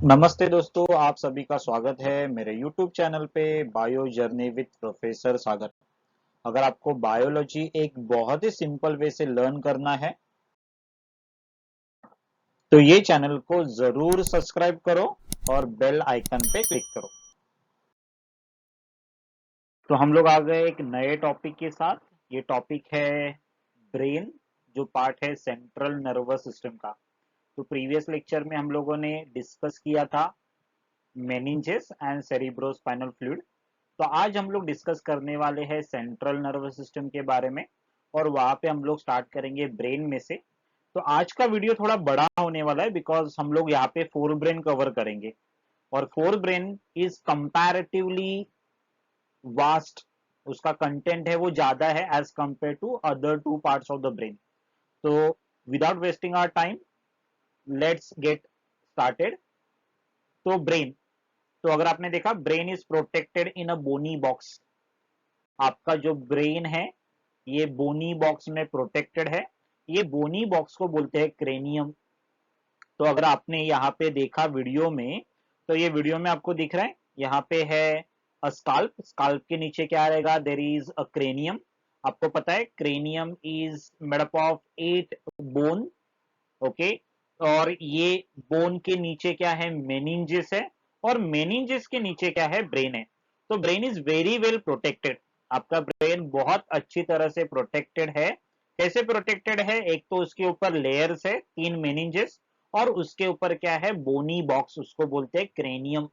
नमस्ते दोस्तों, आप सभी का स्वागत है मेरे YouTube चैनल पे बायो जर्नी विद प्रोफेसर सागर। अगर आपको बायोलॉजी एक बहुत ही सिंपल वे से लर्न करना है तो ये चैनल को जरूर सब्सक्राइब करो और बेल आइकन पे क्लिक करो। तो हम लोग आ गए एक नए टॉपिक के साथ। ये टॉपिक है ब्रेन, जो पार्ट है सेंट्रल नर्वस सिस्टम का। तो प्रीवियस लेक्चर में हम लोगों ने डिस्कस किया था मेनिंजेस एंड सेरिब्रोस्पाइनल फ्लूइड। तो आज हम लोग डिस्कस करने वाले हैं सेंट्रल नर्वस सिस्टम के बारे में, और वहां पे हम लोग स्टार्ट करेंगे ब्रेन में से। तो आज का वीडियो थोड़ा बड़ा होने वाला है बिकॉज हम लोग यहाँ पे फोर ब्रेन कवर करेंगे, और forebrain is comparatively vast. उसका कंटेंट है वो ज्यादा है as compare to other two parts of the brain. तो without wasting our time, let's get started. तो ब्रेन, तो अगर आपने देखा, brain is protected in a bony box. आपका जो ब्रेन है ये बोनी बॉक्स में प्रोटेक्टेड है। ये बोनी बॉक्स को बोलते हैं क्रेनियम। तो अगर आपने यहाँ पे देखा वीडियो में, तो ये वीडियो में आपको दिख रहा है, यहाँ पे है स्काल्प। स्काल्प के नीचे क्या रहेगा? There is a cranium. आपको पता है cranium is made up of 8 bone. Okay, और ये बोन के नीचे क्या है? मेनिंजेस है, और मेनिंजेस के नीचे क्या है? ब्रेन है। तो brain is very well protected. आपका ब्रेन बहुत अच्छी तरह से प्रोटेक्टेड है। कैसे प्रोटेक्टेड है? एक तो उसके ऊपर लेयर्स है, 3 मेनिंजेस, और उसके ऊपर क्या है? बोनी बॉक्स, उसको बोलते हैं cranium.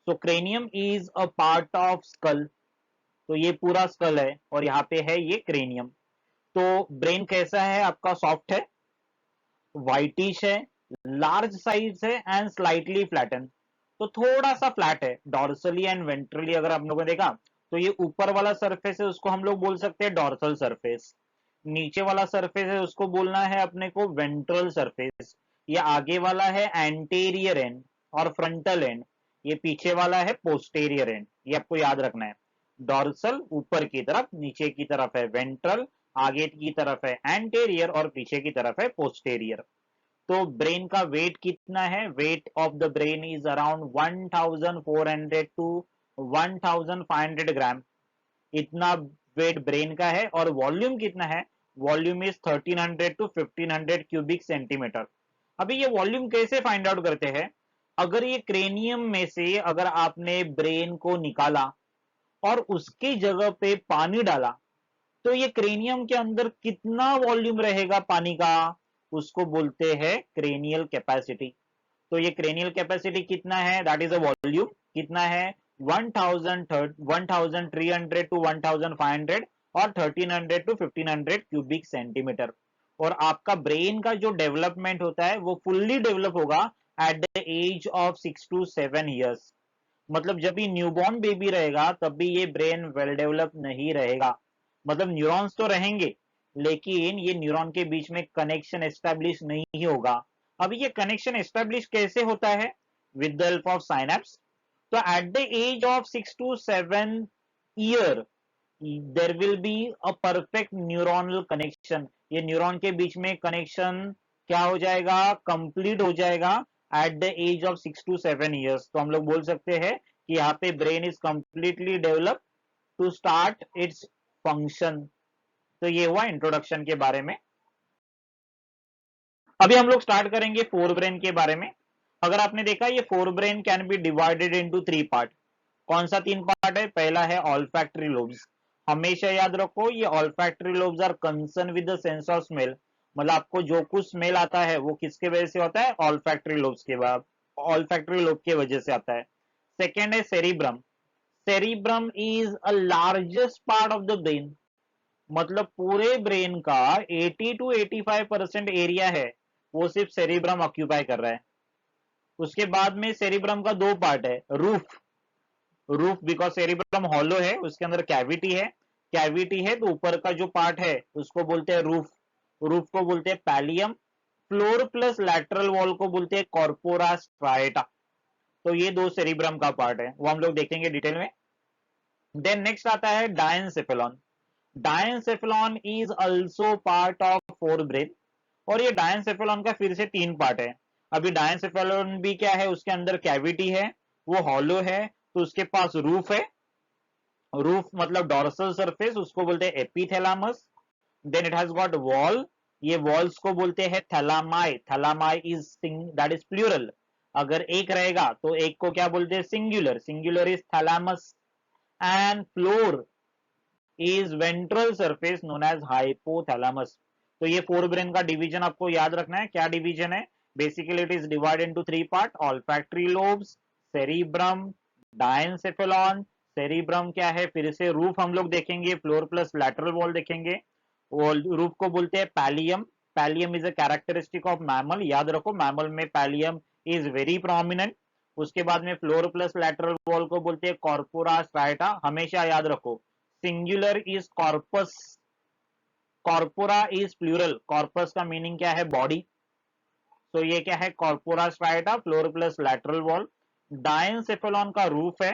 So cranium is a part of skull. तो ये पूरा स्कल है और यहाँ पे है ये क्रेनियम। तो ब्रेन कैसा है आपका? सॉफ्ट है, व्हाइटिश है, लार्ज साइज है एंड स्लाइटली फ्लैटन। तो थोड़ा सा फ्लैट है डॉर्सली एंड वेंट्रली। अगर हम लोगों ने देखा तो ये ऊपर वाला सरफेस है, उसको हम लोग बोल सकते हैं डॉर्सल सरफेस। नीचे वाला सरफेस है उसको बोलना है अपने को वेंट्रल सरफेस। ये आगे वाला है एंटेरियर एंड और फ्रंटल एंड। ये पीछे वाला है पोस्टेरियर एंड। ये आपको याद रखना है। डॉर्सल ऊपर की तरफ, नीचे की तरफ है वेंट्रल, आगे की तरफ है एंटेरियर और पीछे की तरफ है पोस्टेरियर। तो ब्रेन का वेट कितना है? Weight of the brain is around 1400 to 1500 gram. इतना वेट ब्रेन का है। और वॉल्यूम कितना है? Volume is 1300 to 1500 cubic centimetre. अभी ये वॉल्यूम कैसे फाइंड आउट करते हैं? अगर ये क्रेनियम में से अगर आपने ब्रेन को निकाला और उसकी जगह पे पानी डाला, तो ये क्रेनियम के अंदर कितना वॉल्यूम रहेगा पानी का? उसको बोलते हैं क्रेनियल कैपेसिटी। तो ये क्रेनियल कैपेसिटी कितना है? That is a volume. कितना है? 1300 टू 1500 और 1300 टू 1500 क्यूबिक सेंटीमीटर। और आपका ब्रेन का जो डेवलपमेंट होता है वो फुल्ली डेवलप होगा at the age of 6 to 7 years। मतलब जब भी न्यूबॉर्न बेबी रहेगा तब भी ये ब्रेन वेल डेवलप नहीं रहेगा। मतलब न्यूरॉन्स तो रहेंगे, लेकिन ये न्यूरॉन के बीच में कनेक्शन एस्टेब्लिश नहीं होगा। अब ये कनेक्शन एस्टेब्लिश कैसे होता है? With the help of synapse. तो at the age of 6 to 7 year there will be a perfect neuronal connection. ये न्यूरॉन के बीच में कनेक्शन क्या हो जाएगा? कंप्लीट हो जाएगा at the age of 6 to 7 years। तो हम लोग बोल सकते हैं कि यहाँ पे brain is completely develop to start its function. तो ये हुआ इंट्रोडक्शन के बारे में। अभी हम लोग स्टार्ट करेंगे फोर ब्रेन के बारे में। अगर आपने देखा, ये fore brain can be divided into 3 part. कौन सा 3 पार्ट है? पहला है ऑल्फैक्टरी लोब्स। हमेशा याद रखो, ये olfactory lobes are concern with the sense of smell. मतलब आपको जो कुछ स्मेल आता है वो किसके वजह से होता है? ऑल्फैक्टरी लोब्स के बाद, ऑल्फैक्टरी लोब के वजह से आता है। सेकेंड है cerebrum. Cerebrum is a largest part of the brain. मतलब पूरे ब्रेन का 80 to 85% एरिया है वो सिर्फ सेरिब्रम ऑक्यूपाई कर रहा है। उसके बाद में सेरिब्रम का 2 पार्ट है। Roof, roof because cerebrum hollow है, उसके अंदर कैविटी है। कैविटी है तो ऊपर का जो पार्ट है उसको बोलते हैं रूफ। रूफ को बोलते हैं pallium. Floor plus lateral wall को बोलते हैं कॉर्पोरा स्ट्राएटा। तो ये दो सेरिब्रम का पार्ट है, वो हम लोग देखेंगे डिटेल में। देन नेक्स्ट आता है diencephalon. Diencephalon is also part of fore brain. और ये डायनसेफेलॉन का फिर से 3 पार्ट है। अभी डायनसेफेलॉन भी क्या है, उसके अंदर कैविटी है, वो हॉलो है, तो उसके पास रूफ है, रूफ मतलब डॉर्सल सरफेस, उसको बोलते हैं epithalamus. Then it has got wall, ये वॉल्स को बोलते हैं thalami, thalami is that is plural, अगर एक रहेगा तो एक को क्या बोलते हैं, singular, singular is thalamus. And floor is ventral surface known as hypothalamus. तो ये फोर ब्रेन का डिवीजन आपको याद रखना है, क्या डिवीजन है, basically it is divided into three part, olfactory lobes, cerebrum, diencephalon. Cerebrum क्या है, फिर से रूफ हम लोग देखेंगे, फ्लोर प्लस लैटरल वॉल देखेंगे, वो रूफ को बोलते हैं pallium, pallium is a characteristic of mammal, याद रखो मैमल में पैलियम इज वेरी प्रोमिनेंट। उसके बाद में फ्लोर प्लस लैटरल वॉल को बोलते हैं कॉर्पोरा स्ट्राटा, हमेशा याद रखो, singular is corpus, corpora is plural, corpus का मीनिंग क्या है, बॉडी, तो ये क्या है, corpora strata, floor plus lateral wall. Diencephalon का रूफ है,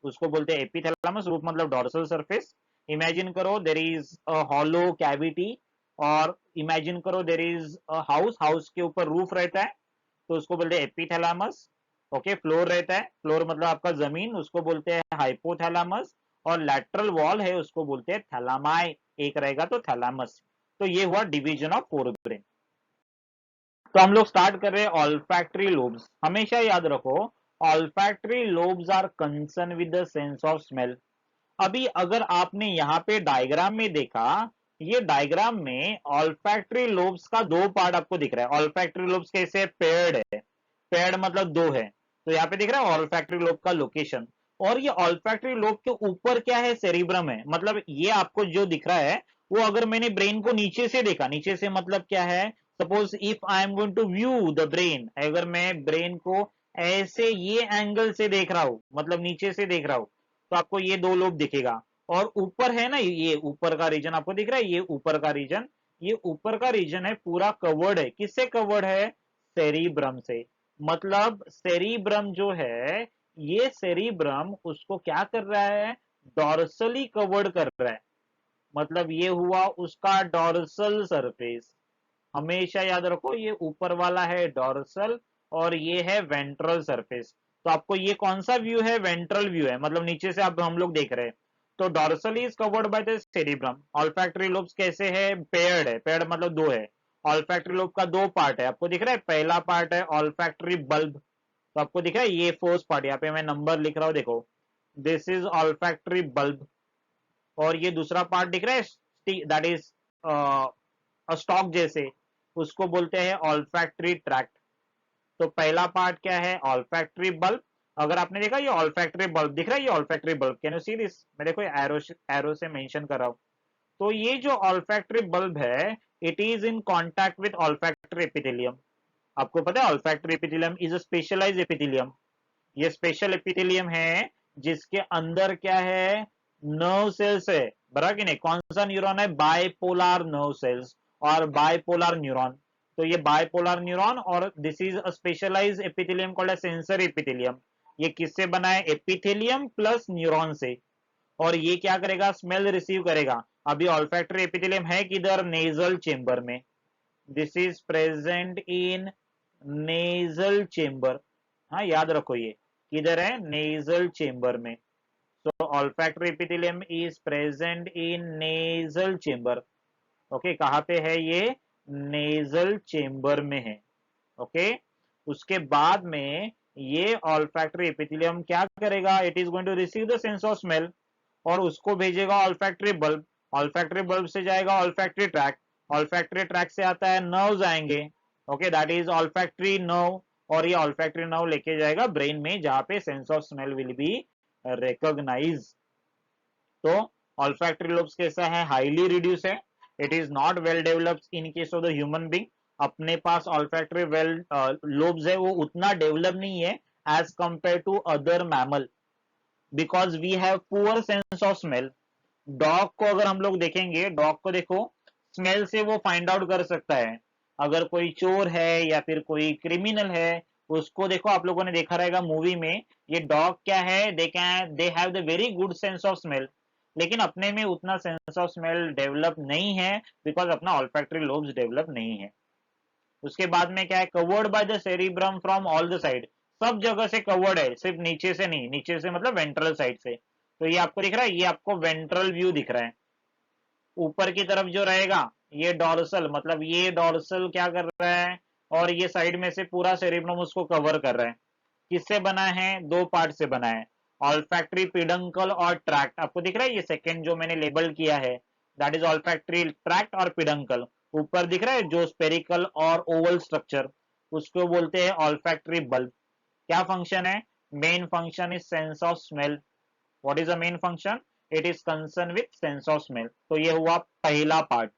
उसको बोलते हैं एपिथैलेमस, रूफ मतलब डॉर्सल सरफेस। इमेजिन करो there is a hollow cavity, और इमेजिन करो there is a house, house के ऊपर रूफ रहता है, तो उसको बोलते हैं एपिथैलेमस। ओके, फ्लोर रहता है, फ्लोर मतलब आपका जमीन, उसको बोलते हैं हाइपोथैलेमस, और लैटरल वॉल है, उसको बोलते हैं थैलामाई, एक रहेगा तो थैलामस। तो ये हुआ डिवीजन ऑफ फोर ब्रेन। तो हम लोग स्टार्ट कर रहे हैं ऑल्फैक्टरी लोब्स, हमेशा याद रखो olfactory lobes are concern with the sense of smell. अभी अगर आपने यहाँ पे डायग्राम में देखा, ये डायग्राम में ऑल्फैक्टरी लोब्स का दो पार्ट आपको दिख रहा है, ऑल्फैक्टरी लोब्स कैसे पेयर्ड है, पेयर्ड मतलब दो है, तो यहाँ पे दिख रहा है ऑल्फैक्टरी लोब का लोकेशन, और ये ऑल्फैक्टरी लोब के ऊपर क्या है, सेरिब्रम है, मतलब ये आपको जो दिख रहा है, वो अगर मैंने ब्रेन को नीचे से देखा, नीचे से मतलब क्या है, suppose if I am going to view the brain, अगर मैं ब्रेन को ऐसे ये एंगल से देख रहा हूं, मतलब नीचे से देख रहा हूं, तो आपको ये दो लोब दिखेगा, और ऊपर है ना, ये ऊपर का रीजन आपको दिख रहा है, ये ऊपर का रीजन, ये ऊपर का रीजन है पूरा कवर्ड है, किससे कवर्ड है, सेरिब्रम से। मतलब सेरिब्रम जो है, ये सेरिब्रम उसको क्या कर रहा है, डॉर्सली कवर्ड कर रहा है, मतलब ये हुआ उसका डॉर्सल सरफेस, हमेशा याद रखो ये ऊपर वाला है डॉर्सल, और ये है वेंट्रल सरफेस। तो आपको ये कौन सा व्यू है, वेंट्रल व्यू है, मतलब नीचे से अब हम लोग देख रहे हैं। तो dorsal is covered by the cerebrum. Olfactory lobes कैसे है, पेयर्ड है, पेयर्ड मतलब दो है, ऑल्फैक्टरी लोब का दो पार्ट है, आपको दिख रहा है, पहला पार्ट है ऑल्फैक्टरी बल्ब, तो आपको दिख रहा है ये फर्स्ट पार्ट, यहाँ पे मैं नंबर लिख रहा हूँ देखो, दिस इज ऑल्फैक्टरी बल्ब, और ये दूसरा पार्ट दिख रहा है दैट इज स्टॉक जैसे, उसको बोलते हैं ऑल्फैक्टरी ट्रैक्ट। तो पहला पार्ट क्या है, ऑल्फैक्टरी बल्ब, अगर आपने देखा ये ऑल्फैक्टरी बल्ब दिख रहा है, ये olfactory bulb, can you see this, मैं देखो एरो एरो से मेंशन कर रहा हूं, तो ये जो ऑल्फैक्टरी बल्ब है, it is in contact with olfactory epithelium. आपको पता है olfactory epithelium is a specialized epithelium, ये स्पेशल एपिथेलियम है, जिसके अंदर क्या है, नर्व सेल्स है, बराबर कि नहीं, कौन सा न्यूरॉन है, बाइपोलर नर्व सेल्स और बाइपोलर न्यूरॉन। तो ये बाइपोलर न्यूरॉन, और this is a specialized epithelium called as sensory epithelium. ये किससे बना है, एपिथेलियम प्लस न्यूरॉन से, और ये क्या करेगा, स्मेल रिसीव करेगा। अभी ऑल्फैक्टरी एपिथेलियम है किधर, नेजल चेंबर में, this is present in nasal chamber, हाँ याद रखो ये किधर है, नेजल चेंबर में। तो olfactory epithelium is present in nasal chamber, okay, कहाँ पे है ये, नेजल चेंबर में है, ओके। उसके बाद में ये ऑल्फैक्टरी एपिथेलियम क्या करेगा, it is going to receive the sense of smell, और उसको भेजेगा ऑल्फैक्टरी बल्ब, ऑल्फैक्टरी बल्ब से जाएगा ऑल्फैक्टरी ट्रैक, ऑल्फैक्टरी ट्रैक से आता है नर्व्स आएंगे, okay, that is olfactory nerve, और ये ऑल्फैक्टरी नर्व लेके जाएगा ब्रेन में, जहां पे sense of smell will be recognize. तो ऑल्फैक्टरी लोब्स कैसा है, हाईली रिड्यूस है, it is not well developed in case of the human being, अपने पास ऑल्फैक्टरी वेल लोब्स है वो उतना डेवलप नहीं है as compare to other mammal, because we have poor sense of smell. Dog को अगर हम लोग देखेंगे, डॉग को देखो, स्मेल से वो फाइंड आउट कर सकता है अगर कोई चोर है या फिर कोई क्रिमिनल है, उसको देखो, आप लोगों ने देखा रहेगा मूवी में, ये डॉग क्या है, they have the very good sense of smell, लेकिन अपने में उतना सेंस ऑफ स्मेल डेवलप नहीं है, बिकॉज अपना ऑल्फैक्टरी लोब्स डेवलप नहीं है। उसके बाद में क्या है, covered by the cerebrum from all the side, सब जगह से कवर्ड है, सिर्फ नीचे से नहीं, नीचे से मतलब वेंट्रल साइड से। तो ये आपको दिख रहा है, ये आपको वेंट्रल व्यू दिख रहा है। ऊपर की तरफ जो रहेगा ये डॉर्सल, मतलब ये डॉर्सल क्या कर रहा है, और ये साइड में से पूरा सेरिब्रम उसको कवर कर रहा है। किससे बना है, दो पार्ट से बना है, ऑल्फैक्टरी पिडंकल और ट्रैक्ट। आपको दिख रहा है ये सेकंड जो मैंने लेबल किया है, दैट इज ऑल्फैक्टरी ट्रैक्ट और पिडंकल। ऊपर दिख रहा है जो स्पेरिकल और ओवल स्ट्रक्चर, उसको बोलते हैं ऑल्फैक्टरी बल्ब। क्या फंक्शन है, main function is sense of smell. What is the main function, it is concern with sense of smell. तो ये हुआ पहला पार्ट,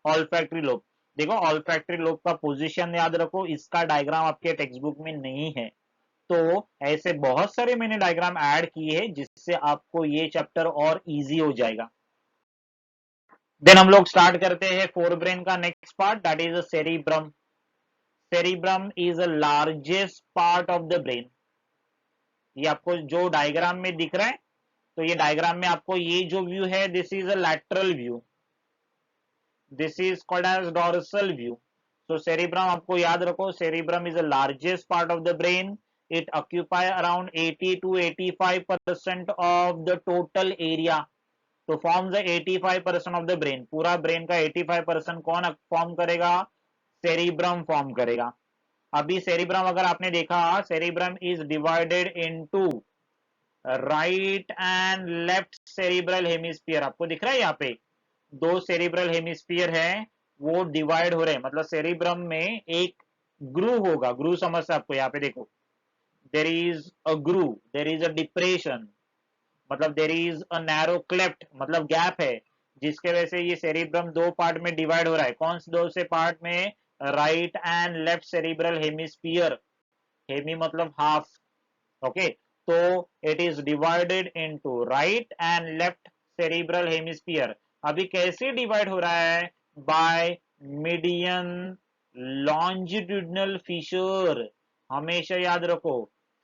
ऑल्फैक्टरी लोब। देखो ऑल्फैक्टरी लोब का पोजीशन याद रखो, इसका डायग्राम आपके टेक्स्ट बुक में नहीं है, तो ऐसे बहुत सारे मैंने डायग्राम ऐड किए हैं जिससे आपको ये चैप्टर और इजी हो जाएगा। देन हम लोग स्टार्ट करते हैं फोर ब्रेन का next part, that is cerebrum. Cerebrum is the largest part of the brain. ये आपको जो डायग्राम में दिख रहा है, तो ये डायग्राम में आपको ये जो व्यू है, this is a lateral view, this is called as dorsal view. so cerebrum आपको याद रखो, cerebrum is the largest part of the brain, it occupy around 80 to 85% of the total area, तो forms the 85% of the brain। पूरा brain का 85% कौन form करेगा, cerebrum form करेगा। अभी सेरिब्रम अगर आपने देखा, cerebrum is divided into right and left cerebral hemisphere. आपको दिख रहा है यहाँ पे दो सेरिब्रल हेमिस्फीयर है, वो डिवाइड हो रहे हैं, मतलब सेरिब्रम में एक ग्रूव होगा, ग्रूव समझते आपको, यहाँ पे देखो there is a groove, there is a depression, मतलब there is a narrow cleft, मतलब गैप है, जिसके वजह से ये सेरिब्रम दो पार्ट में डिवाइड हो रहा है। कौन से दो से पार्ट में, right and left cerebral hemisphere, hemi मतलब हाफ, ओके। तो it is divided into right and left cerebral hemisphere. अभी कैसे डिवाइड हो रहा है, बाय मीडियन लॉन्जिट्यूडनल फिशर। हमेशा याद रखो,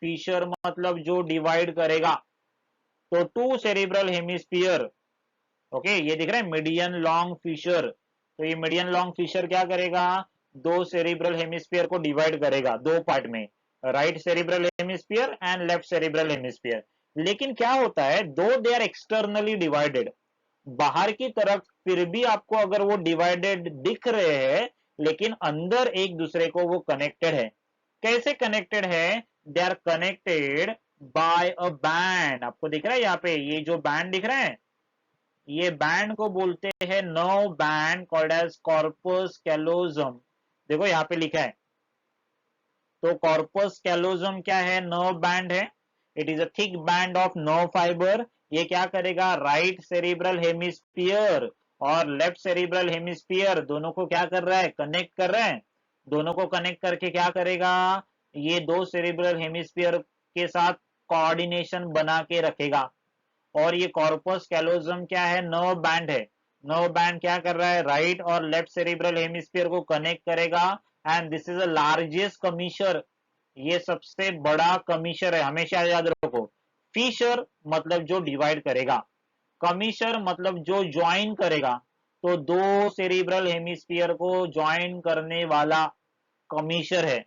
फिशर मतलब जो डिवाइड करेगा, तो टू सेरिब्रल हेमिस्फीयर, ओके, ये दिख रहा है मीडियन लॉन्ग फिशर। तो ये मीडियन लॉन्ग फिशर क्या करेगा, दो सेरिब्रल हेमिस्फीयर को डिवाइड करेगा दो पार्ट में, right cerebral hemisphere and left cerebral hemisphere. लेकिन क्या होता है, दो दे आर एक्सटर्नली डिवाइडेड, बाहर की तरफ फिर भी आपको अगर वो डिवाइडेड दिख रहे हैं, लेकिन अंदर एक दूसरे को वो कनेक्टेड है। कैसे कनेक्टेड है, they are connected by a band. आपको दिख रहा है यहाँ पे ये जो बैंड दिख रहा है, ये बैंड को बोलते हैं nerve band called as corpus callosum. देखो यहाँ पे लिखा है, तो कॉर्पस कैलोजम क्या है, नर्व बैंड है। It is a thick band of nerve fibre. ये क्या करेगा, राइट सेरिब्रल हेमिस्फीयर और लेफ्ट सेरिब्रल हेमिस्फीयर दोनों को क्या कर रहा है, कनेक्ट कर रहा है। दोनों को कनेक्ट करके क्या करेगा, ये दो सेरिब्रल हेमिस्फीयर के साथ कोऑर्डिनेशन बना के रखेगा। और ये कॉर्पस कैलोजम क्या है, नर्व बैंड है। नर्व बैंड क्या कर रहा है, राइट और लेफ्ट सेरिब्रल हेमिस्फीयर को कनेक्ट करेगा। And this is the largest commissure, ये सबसे बड़ा कमीशर है, हमेशा याद रखो। फिशर मतलब जो डिवाइड करेगा, कमीशर मतलब जो ज्वाइन करेगा। तो दो सेरिब्रल हेमिस्फीयर को ज्वाइन करने वाला कमीशर है।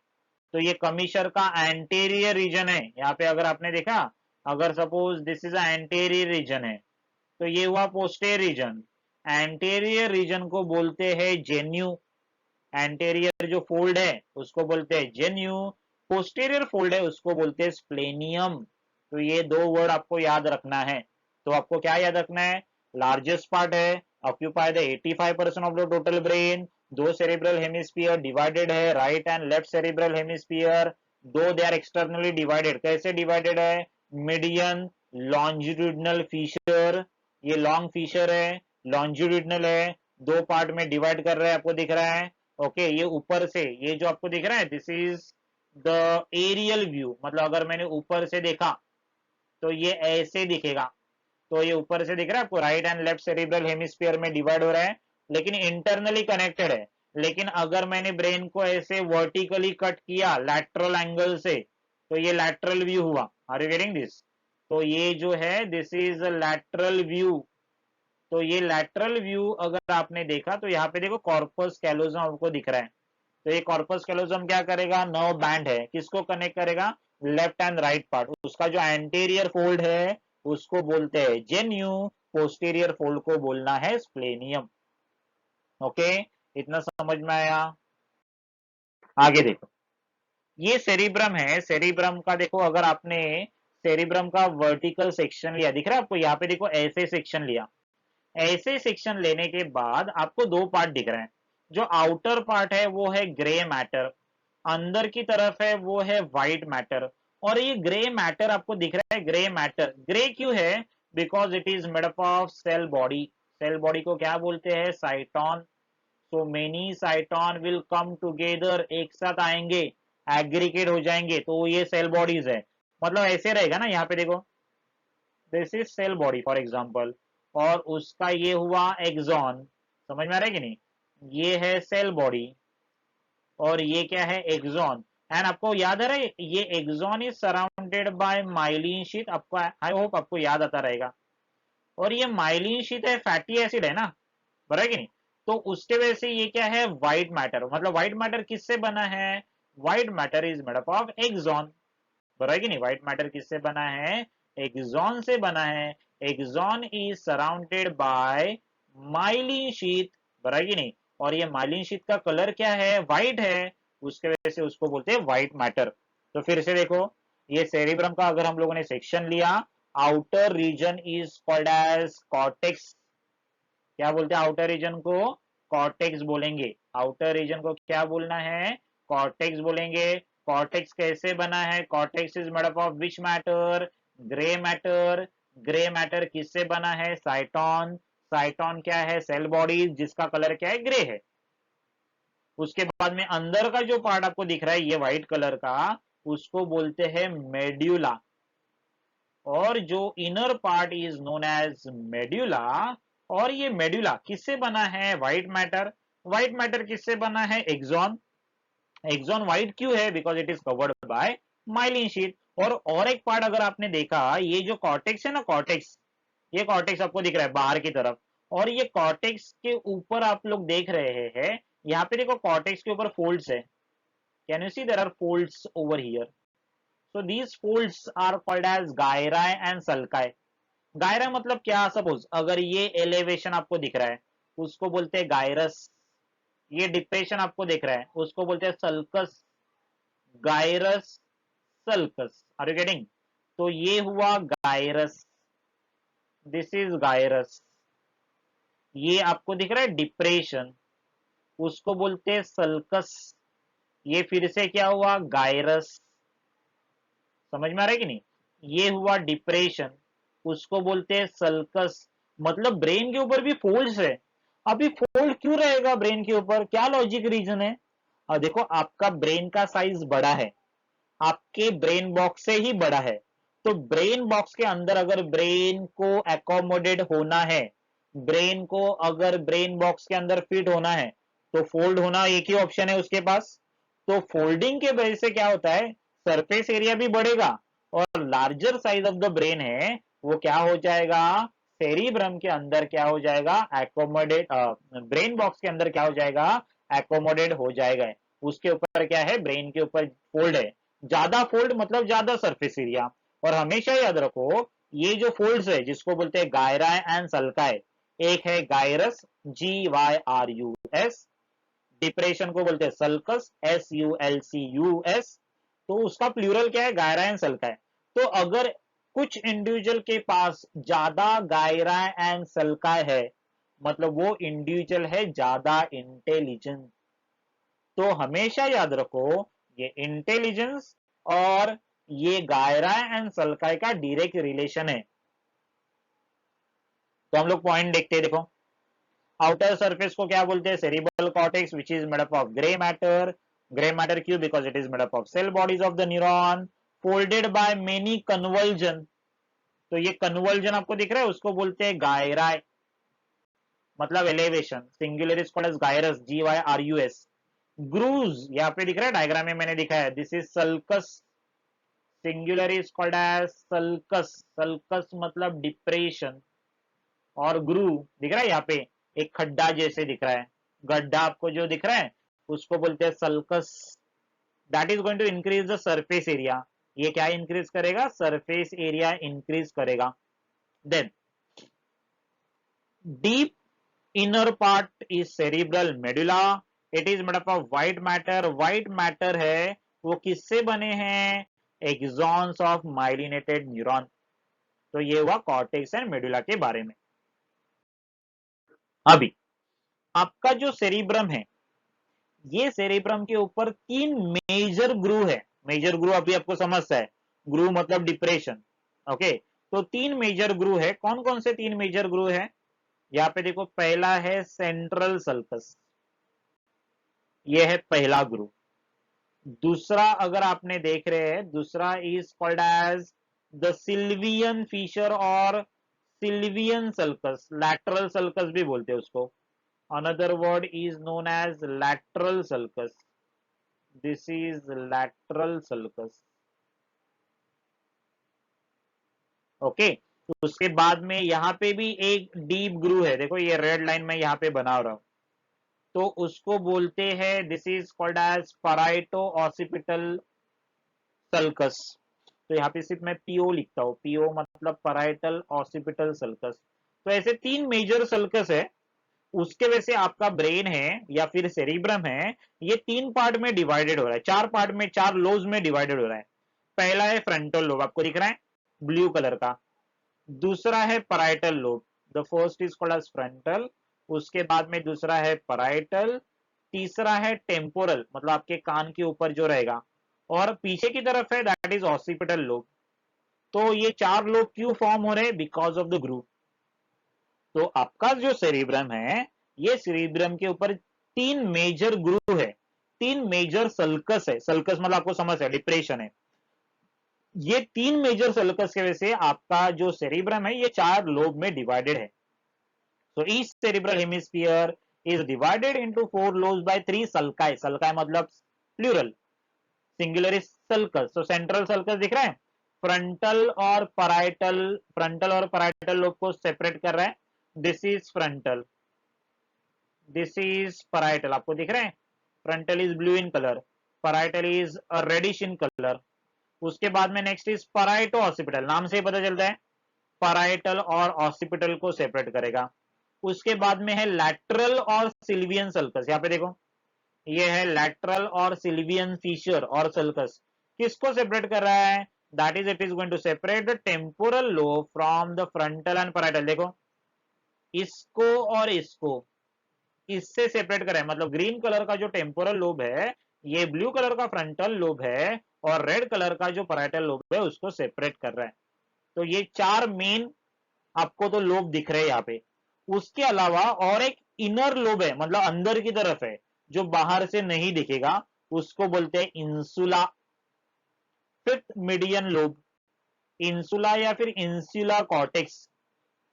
तो ये कमीशर का एंटेरियर रीजन है। यहाँ पे अगर आपने देखा, अगर suppose this is anterior region है, तो ये हुआ पोस्टेरियर रीजन। एंटेरियर रीजन को बोलते हैं जेन्यू, एंटेरियर जो फोल्ड है उसको बोलते हैं जेन्यू, पोस्टेरियर फोल्ड है उसको बोलते हैं स्प्लेनियम। तो ये दो वर्ड आपको याद रखना है। तो आपको क्या याद रखना है, लार्जेस्ट पार्ट है, occupy the 85% of the total brain, दो सेरिब्रल हेमिस्फीयर डिवाइडेड है, right and left cerebral hemisphere, दो दे आर एक्सटर्नली डिवाइडेड। कैसे डिवाइडेड है, मीडियन लॉन्जिट्यूडनल फीचर, ये लॉन्ग फीचर है, लॉन्जिट्यूडनल है, दो पार्ट में डिवाइड कर रहा है, आपको दिख रहा है। ओके, ये ऊपर से ये जो आपको दिख रहा है, this is the aerial view, मतलब अगर मैंने ऊपर से देखा तो ये ऐसे दिखेगा। तो ये ऊपर से दिख रहा है आपको, right and left cerebral hemisphere में डिवाइड हो रहा है, लेकिन इंटरनली कनेक्टेड है। लेकिन अगर मैंने ब्रेन को ऐसे वर्टिकली कट किया लैटरल एंगल से, तो ये लैटरल व्यू हुआ। आर यू गेटिंग दिस, तो ये जो है दिस इज लैटरल व्यू। तो ये लैटरल व्यू अगर आपने देखा, तो यहाँ पे देखो कॉर्पस कैलोजम आपको दिख रहा है। तो ये कॉर्पस कैलोजम क्या करेगा, नर्व बैंड है, किसको कनेक्ट करेगा, लेफ्ट एंड राइट पार्ट। उसका जो एंटीरियर फोल्ड है उसको बोलते हैं जेन्यू, पोस्टीरियर फोल्ड को बोलना है स्प्लेनियम। ओके, इतना समझ में आया। आगे देखो, ये सेरिब्रम है। सेरिब्रम का देखो, अगर आपने सेरिब्रम का वर्टिकल सेक्शन लिया, दिख रहा है आपको, यहाँ पे देखो ऐसे सेक्शन लिया, ऐसे सेक्शन लेने के बाद आपको दो पार्ट दिख रहे हैं। जो आउटर पार्ट है वो है ग्रे मैटर, अंदर की तरफ है वो है व्हाइट मैटर। और ये ग्रे मैटर आपको दिख रहा है, ग्रे मैटर ग्रे क्यों है, because it is made up of cell body. Cell body को क्या बोलते हैं, cyton. So many cyton will come together, एक साथ आएंगे, एग्रीगेट हो जाएंगे, तो ये सेल बॉडीज है। मतलब ऐसे रहेगा ना, यहाँ पे देखो, this is cell body for example, और उसका ये हुआ एक्सॉन। समझ में आ रहा है कि नहीं, ये है सेल बॉडी और ये क्या है, एक्सॉन। एंड आपको याद आ रहा है, ये axon is surrounded by myelin sheath. आपको, आई होप आपको याद आता रहेगा। और ये माइलिन शीथ है, फैटी एसिड है ना, बराबर है कि नहीं। तो उसके वजह से ये क्या है, व्हाइट मैटर। मतलब व्हाइट मैटर किससे बना है, white matter is made up of axon, बराबर है कि नहीं। व्हाइट मैटर किससे बना है, एक्सॉन से बना है। Axon is surrounded by myelin sheath, बराबर है कि नहीं। और ये माइलिन शीथ का कलर क्या है, व्हाइट है, उसके वजह से उसको बोलते हैं व्हाइट मैटर। तो फिर से देखो, ये सेरिब्रम का अगर हम लोगों ने सेक्शन लिया, outer region is called as cortex. क्या बोलते हैं आउटर रीजन को, कॉर्टेक्स बोलेंगे। आउटर रीजन को क्या बोलना है, कॉर्टेक्स बोलेंगे। कॉर्टेक्स कैसे बना है, cortex is made up of which matter, grey matter. Grey matter किससे बना है, साइटोन। साइटोन क्या है, सेल बॉडी जिसका कलर क्या है, ग्रे है। उसके बाद में अंदर का जो पार्ट आपको दिख रहा है ये व्हाइट कलर का, उसको बोलते हैं मेड्यूला। और जो inner part is known as medulla. और ये मेड्यूला किससे बना है, व्हाइट मैटर। व्हाइट मैटर किससे बना है, एक्सॉन। एक्सॉन व्हाइट क्यों है, because it is covered by myelin sheath. और एक पार्ट अगर आपने देखा, ये जो कॉर्टेक्स है ना, कॉर्टेक्स, ये कॉर्टेक्स आपको दिख रहा है बाहर की तरफ। और ये कॉर्टेक्स के ऊपर आप लोग देख रहे हैं, यहाँ पे देखो कॉर्टेक्स के ऊपर फोल्ड्स है। Can you see there are folds over here. So these folds are called as gyri and sulci. Gyri मतलब क्या, सपोज अगर ये एलिवेशन आपको दिख रहा है उसको बोलते हैं गायरस। ये डिप्रेशन आपको दिख रहा है उसको बोलते हैं sulcus. Gyrus, sulcus, are you getting. तो ये हुआ गायरस, दिस इज गायरस। ये आपको दिख रहा है डिप्रेशन, उसको बोलते हैं सल्कस। ये फिर से क्या हुआ, गायरस। समझ में आ रहा है कि नहीं, ये हुआ डिप्रेशन, उसको बोलते हैं सल्कस। मतलब ब्रेन के ऊपर भी फोल्ड्स है। अभी फोल्ड क्यों रहेगा ब्रेन के ऊपर, क्या लॉजिक रीजन है। और देखो आपका ब्रेन का साइज बड़ा है, आपके ब्रेन बॉक्स से ही बड़ा है। तो ब्रेन बॉक्स के अंदर अगर ब्रेन को एकोमोडेट होना है, ब्रेन को अगर ब्रेन बॉक्स के अंदर फिट होना है, तो फोल्ड होना एक ही ऑप्शन है उसके पास। तो फोल्डिंग के वजह से क्या होता है, सरफेस एरिया भी बढ़ेगा और larger size of the brain है वो क्या हो जाएगा, सेरिब्रम के अंदर क्या हो जाएगा, एकोमोडेट, ब्रेन बॉक्स के अंदर क्या हो जाएगा, एकोमोडेट हो जाएगा। उसके ऊपर क्या है, ब्रेन के ऊपर फोल्ड है। ज्यादा फोल्ड मतलब ज्यादा सरफेस एरिया। और हमेशा याद रखो, ये जो फोल्ड्स है जिसको बोलते हैं गायरा एंड सल्काई, एक है गायरस, GYRUS, डिप्रेशन को बोलते हैं सल्कस, SULCUS। तो उसका प्लूरल क्या है, गायरा एंड सल्काई। तो अगर कुछ इंडिविजुअल के पास ज्यादा गायरा एंड सल्काई है, मतलब वो इंडिविजुअल है ज्यादा इंटेलिजेंट। तो हमेशा याद रखो, ये इंटेलिजेंस और ये गायरा एंड सल्काई का डायरेक्ट रिलेशन है। तो हम लोग पॉइंट देखते हैं, देखो आउटर सरफेस को क्या बोलते हैं, cerebral cortex which is made up of grey matter. Grey matter क्यों, because it is made up of cell bodies of the neuron, folded by many conversion. तो ये कन्वर्जन आपको दिख रहा है उसको बोलते हैं गायराई, मतलब elevation. Singular is called as gyrus, GYRUS। Grooves यहाँ पे दिख रहा है, डायग्राम में मैंने दिखा है, this is sulcus. Singular is called as sulcus. Sulcus मतलब डिप्रेशन। और ग्रू दिख रहा है यहाँ पे, एक खड्डा जैसे दिख रहा है, गड्ढा आपको जो दिख रहा है, उसको बोलते हैं sulcus. That is going to increase the surface area. ये क्या इंक्रीज करेगा? सरफेस एरिया इंक्रीज करेगा। Then deep inner part is cerebral medulla. It is made up of white matter. White matter है वो किससे बने हैं? Axons of myelinated neuron. तो ये हुआ कॉर्टेक्स एंड मेडुला के बारे में। अभी आपका जो सेरिब्रम है, ये सेरिब्रम के ऊपर तीन मेजर ग्रूव है। मेजर ग्रूव अभी आपको समझता है, ग्रूव मतलब डिप्रेशन। ओके, तो तीन मेजर ग्रूव है। कौन कौन से तीन मेजर ग्रूव है? यहाँ पे देखो, पहला है सेंट्रल सल्कस, ये है पहला ग्रूव। दूसरा अगर आपने देख रहे हैं, दूसरा is called as the sylvian fissure और सिल्वियन सल्कस। लैटरल सल्कस भी बोलते हैं उसको। Another word is known as lateral sulcus. This is lateral sulcus. Okay, तो उसके बाद में यहाँ पे भी एक डीप ग्रूव है। देखो ये रेड लाइन में यहाँ पे बना रहा हूं, तो उसको बोलते हैं, this is called as parieto occipital sulcus. तो यहाँ पे सिर्फ मैं पीओ लिखता हूँ, पीओ मतलब पराइटल ऑसिपिटल सल्कस। तो ऐसे तीन मेजर सल्कस है। उसके वजह से आपका ब्रेन है या फिर सेरिब्रम है, ये तीन पार्ट में डिवाइडेड हो रहा है, चार पार्ट में, चार लोब्स में डिवाइडेड हो रहा है। पहला है फ्रंटल लोब, आपको दिख रहा है ब्लू कलर का। दूसरा है parietal lobe, the first is called as frontal. उसके बाद में दूसरा है पराइटल। तीसरा है टेम्पोरल, मतलब आपके कान के ऊपर जो रहेगा। और पीछे की तरफ है, दैट इज ऑसिपिटल लोब। तो ये चार लोब क्यों फॉर्म हो रहे हैं? Because of the groove. तो आपका जो सेरिब्रम है, ये सेरिब्रम के ऊपर तीन मेजर ग्रूव है, तीन मेजर सल्कस है। सल्कस मतलब आपको समझ है, डिप्रेशन है। ये तीन मेजर सल्कस की वजह से आपका जो सेरिब्रम है, ये चार लोब में डिवाइडेड है। So each cerebral hemisphere is divided into four lobes by three sulci. Sulci मतलब प्लूरल, सिंगुलर इज sulcus. तो सेंट्रल sulcus दिख रहा है, फ्रंटल और पराइटल लोब को सेपरेट कर रहा है। This is frontal, this is parietal. आपको दिख रहा है, frontal is blue in colour, parietal is reddish in colour. उसके बाद में नेक्स्ट इज पराइटो ऑसिपिटल। नाम से ही पता चलता है, पराइटल और ऑसिपिटल को सेपरेट करेगा। उसके बाद में है लैटरल और सिल्वियन सल्कस। यहाँ पे देखो, ये है लैटरल और सिल्वियन फिशर और सल्कस। किसको सेपरेट कर रहा है? That is, it is going to separate the temporal lobe from the frontal and parietal. देखो, इसको और इसको इससे सेपरेट कर रहा है। मतलब ग्रीन कलर का जो टेम्पोरल लोब है, ये ब्लू कलर का फ्रंटल लोब है, और रेड कलर का जो पैराइटल लोब है, उसको सेपरेट कर रहा है। तो ये चार मेन आपको तो लोब दिख रहे हैं यहाँ पे। उसके अलावा और एक इनर लोब है, मतलब अंदर की तरफ है, जो बाहर से नहीं दिखेगा, उसको बोलते हैं insula. Fifth median lobe, insula या फिर insula cortex,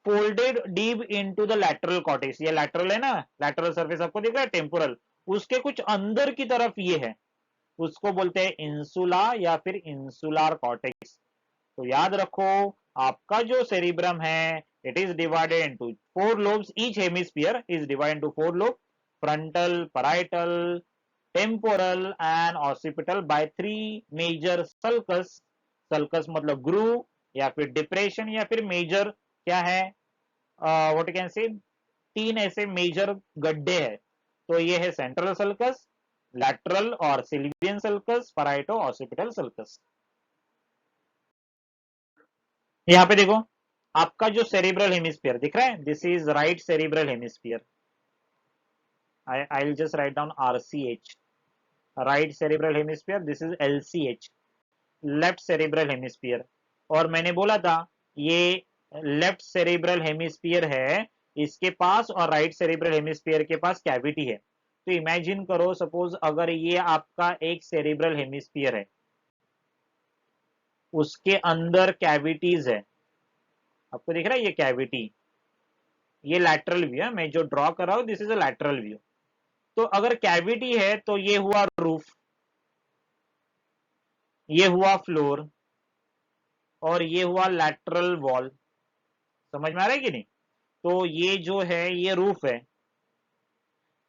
folded deep into the lateral cortex. ये लैटरल है ना, लैटरल सरफेस आपको दिख रहा है, टेम्पोरल, उसके कुछ अंदर की तरफ ये है, उसको बोलते हैं इंसुला या फिर इंसुलार कॉर्टेक्स। तो याद रखो, आपका जो सेरिब्रम है, it is divided into four lobes. Each hemisphere is divided into four lobe, frontal, parietal, temporal and occipital by three major sulcus. Sulcus मतलब ग्रूव या फिर डिप्रेशन या फिर मेजर क्या है, व्हाट यू कैन से, तीन ऐसे मेजर गड्ढे हैं। तो ये है सेंट्रल सल्कस, लैटरल और सिल्वियन सल्कस, पैराइटो ऑसिपिटल सल्कस। यहाँ पे देखो, आपका जो सेरिब्रल हेमिस्फीयर दिख रहा है, this is right cerebral hemisphere. I will just write down RCH, right cerebral hemisphere. This is LCH, left cerebral hemisphere. और मैंने बोला था, ये लेफ्ट सेरिब्रल हेमिस्फीयर है, इसके पास और राइट सेरिब्रल हेमिस्फीयर के पास कैविटी है। तो इमेजिन करो, सपोज अगर ये आपका एक सेरिब्रल हेमिस्फीयर है, उसके अंदर कैविटीज है, आपको दिख रहा है ये कैविटी, ये लैटरल व्यू है, मैं जो ड्रॉ कर रहा हूं, this is a lateral view. तो अगर कैविटी है, तो ये हुआ रूफ, ये हुआ फ्लोर, और ये हुआ लैटरल वॉल। समझ में आ रहा है कि नहीं? तो ये जो है, ये रूफ है,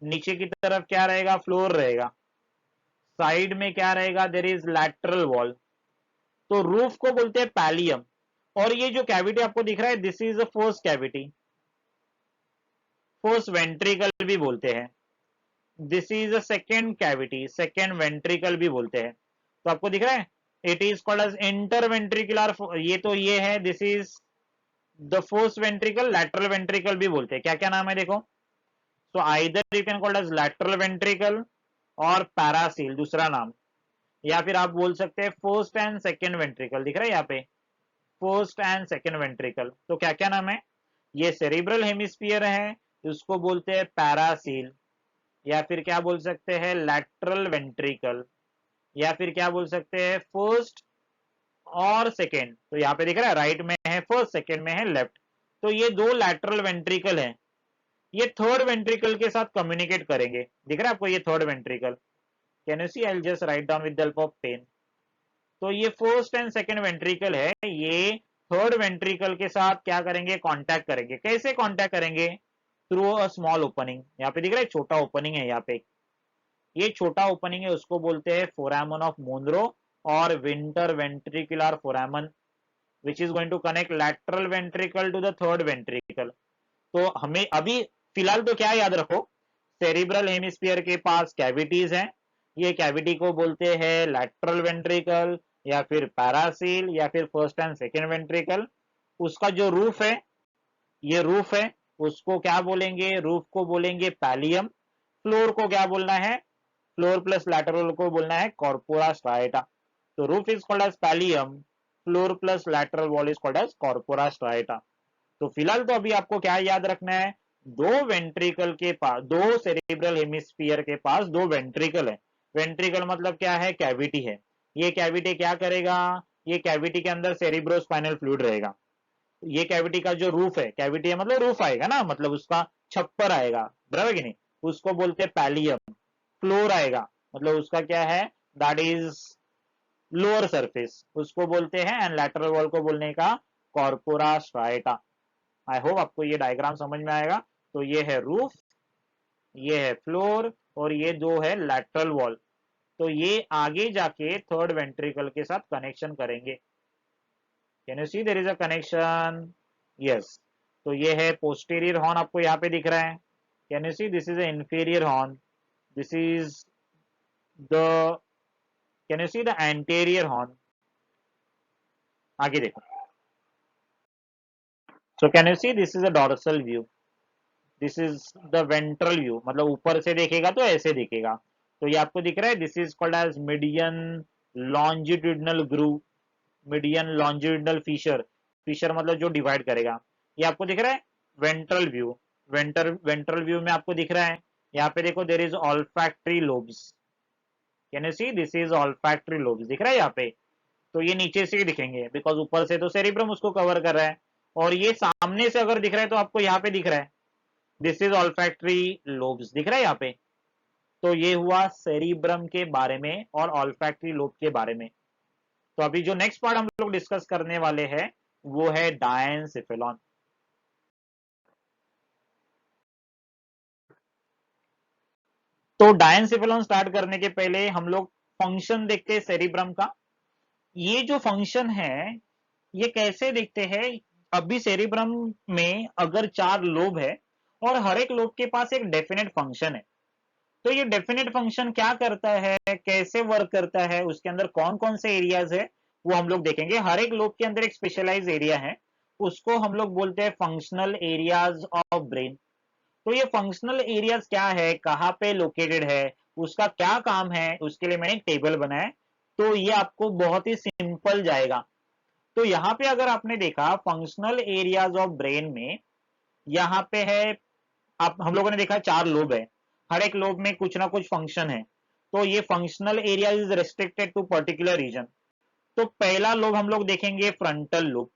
नीचे की तरफ क्या रहेगा, फ्लोर रहेगा, साइड में क्या रहेगा, देयर इज लैटरल वॉल। तो रूफ को बोलते हैं पैलियम। और ये जो कैविटी आपको दिख रहा है, this is a fourth cavity, fourth ventricle भी बोलते हैं। This is a second cavity, second ventricle भी बोलते हैं। तो आपको दिख रहा है, it is called as interventricular, ये तो ये है, this is the fourth ventricle, lateral ventricle भी बोलते हैं। क्या क्या नाम है देखो, तो either you can called as lateral ventricle और पैरासील दूसरा नाम, या फिर आप बोल सकते हैं फर्स्ट एंड सेकेंड वेंट्रिकल। दिख रहा है यहाँ पे, फर्स्ट एंड सेकेंड वेंट्रिकल। तो क्या क्या नाम है, ये सेरिब्रल हेमिस्फीयर है, उसको बोलते हैं पैरासील, या फिर क्या बोल सकते हैं लैटरल वेंट्रिकल, या फिर क्या बोल सकते हैं फर्स्ट और सेकेंड। तो यहाँ पे दिख रहा है, राइट में है फर्स्ट, सेकेंड में है लेफ्ट। तो ये दो लैटरल वेंट्रिकल है, ये थर्ड वेंट्रिकल के साथ कम्युनिकेट करेंगे। दिख रहा है आपको ये third ventricle, can you see, I will just write down with the help of pen. तो ये फर्स्ट एंड सेकेंड वेंट्रिकल है, ये थर्ड वेंट्रिकल के साथ क्या करेंगे, कांटेक्ट करेंगे। कैसे कांटेक्ट करेंगे, थ्रू अ स्मॉल ओपनिंग। यहाँ पे दिख रहा है छोटा ओपनिंग है, यहाँ पे ये छोटा ओपनिंग है, उसको बोलते हैं फोरामन ऑफ मोनरो और inter ventricular foramen, which is going to connect lateral ventricle to the third ventricle. तो हमें अभी फिलहाल तो क्या याद रखो, सेरिब्रल हेमिस्फीयर के पास कैविटीज हैं, ये कैविटी को बोलते हैं लैटरल वेंट्रिकल या फिर पैरासील या फिर फर्स्ट एंड सेकेंड वेंट्रिकल। उसका जो रूफ है, ये रूफ है, उसको क्या बोलेंगे, रूफ को बोलेंगे पैलियम। फ्लोर को क्या बोलना है, फ्लोर प्लस लैटरल को बोलना है कॉर्पोरा स्ट्राइटा। तो roof is called as pallium, floor plus lateral wall is called as corpora striata. तो फिलहाल तो अभी आपको क्या याद रखना है, दो वेंट्रिकल के पास, दो सेरिब्रल हेमिस्फीयर के पास दो वेंट्रिकल है। वेंट्रिकल मतलब क्या है, कैविटी है। ये कैविटी क्या करेगा, ये कैविटी के अंदर सेरिब्रोस्पाइनल फ्लूइड रहेगा। ये कैविटी का जो रूफ है, कैविटी है मतलब रूफ आएगा ना, मतलब उसका छप्पर आएगा, बराबर कि नहीं, उसको बोलते हैं पैलियम। फ्लोर आएगा, मतलब उसका क्या है, दैट इज लोअर सरफेस, उसको बोलते हैं, एंड लैटरल वॉल को बोलने का कॉर्पोरा स्ट्राइटा। आई होप आपको ये डायग्राम समझ में आएगा। तो ये है रूफ, ये है फ्लोर, और ये दो है लैटरल वॉल। तो ये आगे जाके थर्ड वेंट्रिकल के साथ कनेक्शन करेंगे। Can you see there is a connection, yes. तो ये है पोस्टीरियर हॉर्न, आपको यहाँ पे दिख रहा है, can you see, this is inferior horn, this is the, can you see the anterior horn. आगे देखो, so can you see this is a dorsal view, this is the ventral view, मतलब ऊपर से देखेगा तो ऐसे दिखेगा। तो ये आपको दिख रहा है, this is called as median longitudinal groove, median longitudinal fissure, fissure मतलब जो डिवाइड करेगा। ये आपको दिख रहा है वेंट्रल व्यू, वेंट्रल व्यू में आपको दिख रहा है, यहाँ पे देखो there is olfactory lobes, can you see, this is olfactory lobes, दिख रहा है यहाँ पे। तो ये नीचे से ही दिखेंगे, बिकॉज ऊपर से तो सेरिब्रम उसको कवर कर रहा है, और ये सामने से अगर दिख रहा है तो आपको यहाँ पे दिख रहा है, दिस इज ऑल्फैक्टरी लोब्स, दिख रहा है यहाँ पे। तो ये हुआ सेरिब्रम के बारे में और ऑल्फैक्टरी लोब के बारे में। तो अभी जो नेक्स्ट पार्ट हम लोग डिस्कस करने वाले हैं वो है डायनसेफेलॉन। तो डायनसेफेलॉन स्टार्ट करने के पहले हम लोग फंक्शन देखते हैं सेरिब्रम का। ये जो फंक्शन है ये कैसे दिखते हैं, अभी सेरिब्रम में अगर चार लोब है और हर एक लोब के पास एक डेफिनेट फंक्शन है, तो ये डेफिनेट फंक्शन क्या करता है, कैसे वर्क करता है, उसके अंदर कौन कौन से एरियाज है वो हम लोग देखेंगे। हर एक लोब के अंदर एक स्पेशलाइज एरिया है, उसको हम लोग बोलते हैं फंक्शनल एरियाज ऑफ ब्रेन। तो ये फंक्शनल एरियाज क्या है, कहाँ पे लोकेटेड है, उसका क्या काम है, उसके लिए मैंने एक टेबल बनाया। तो ये आपको बहुत ही सिंपल जाएगा। तो यहाँ पे अगर आपने देखा फंक्शनल एरियाज ऑफ ब्रेन में, यहाँ पे है, आप हम लोगों ने देखा चार लोब है, हर एक लोब में कुछ ना कुछ फंक्शन है। तो ये functional area is restricted to particular region. तो पहला लोब हम लोग देखेंगे फ्रंटल लोब।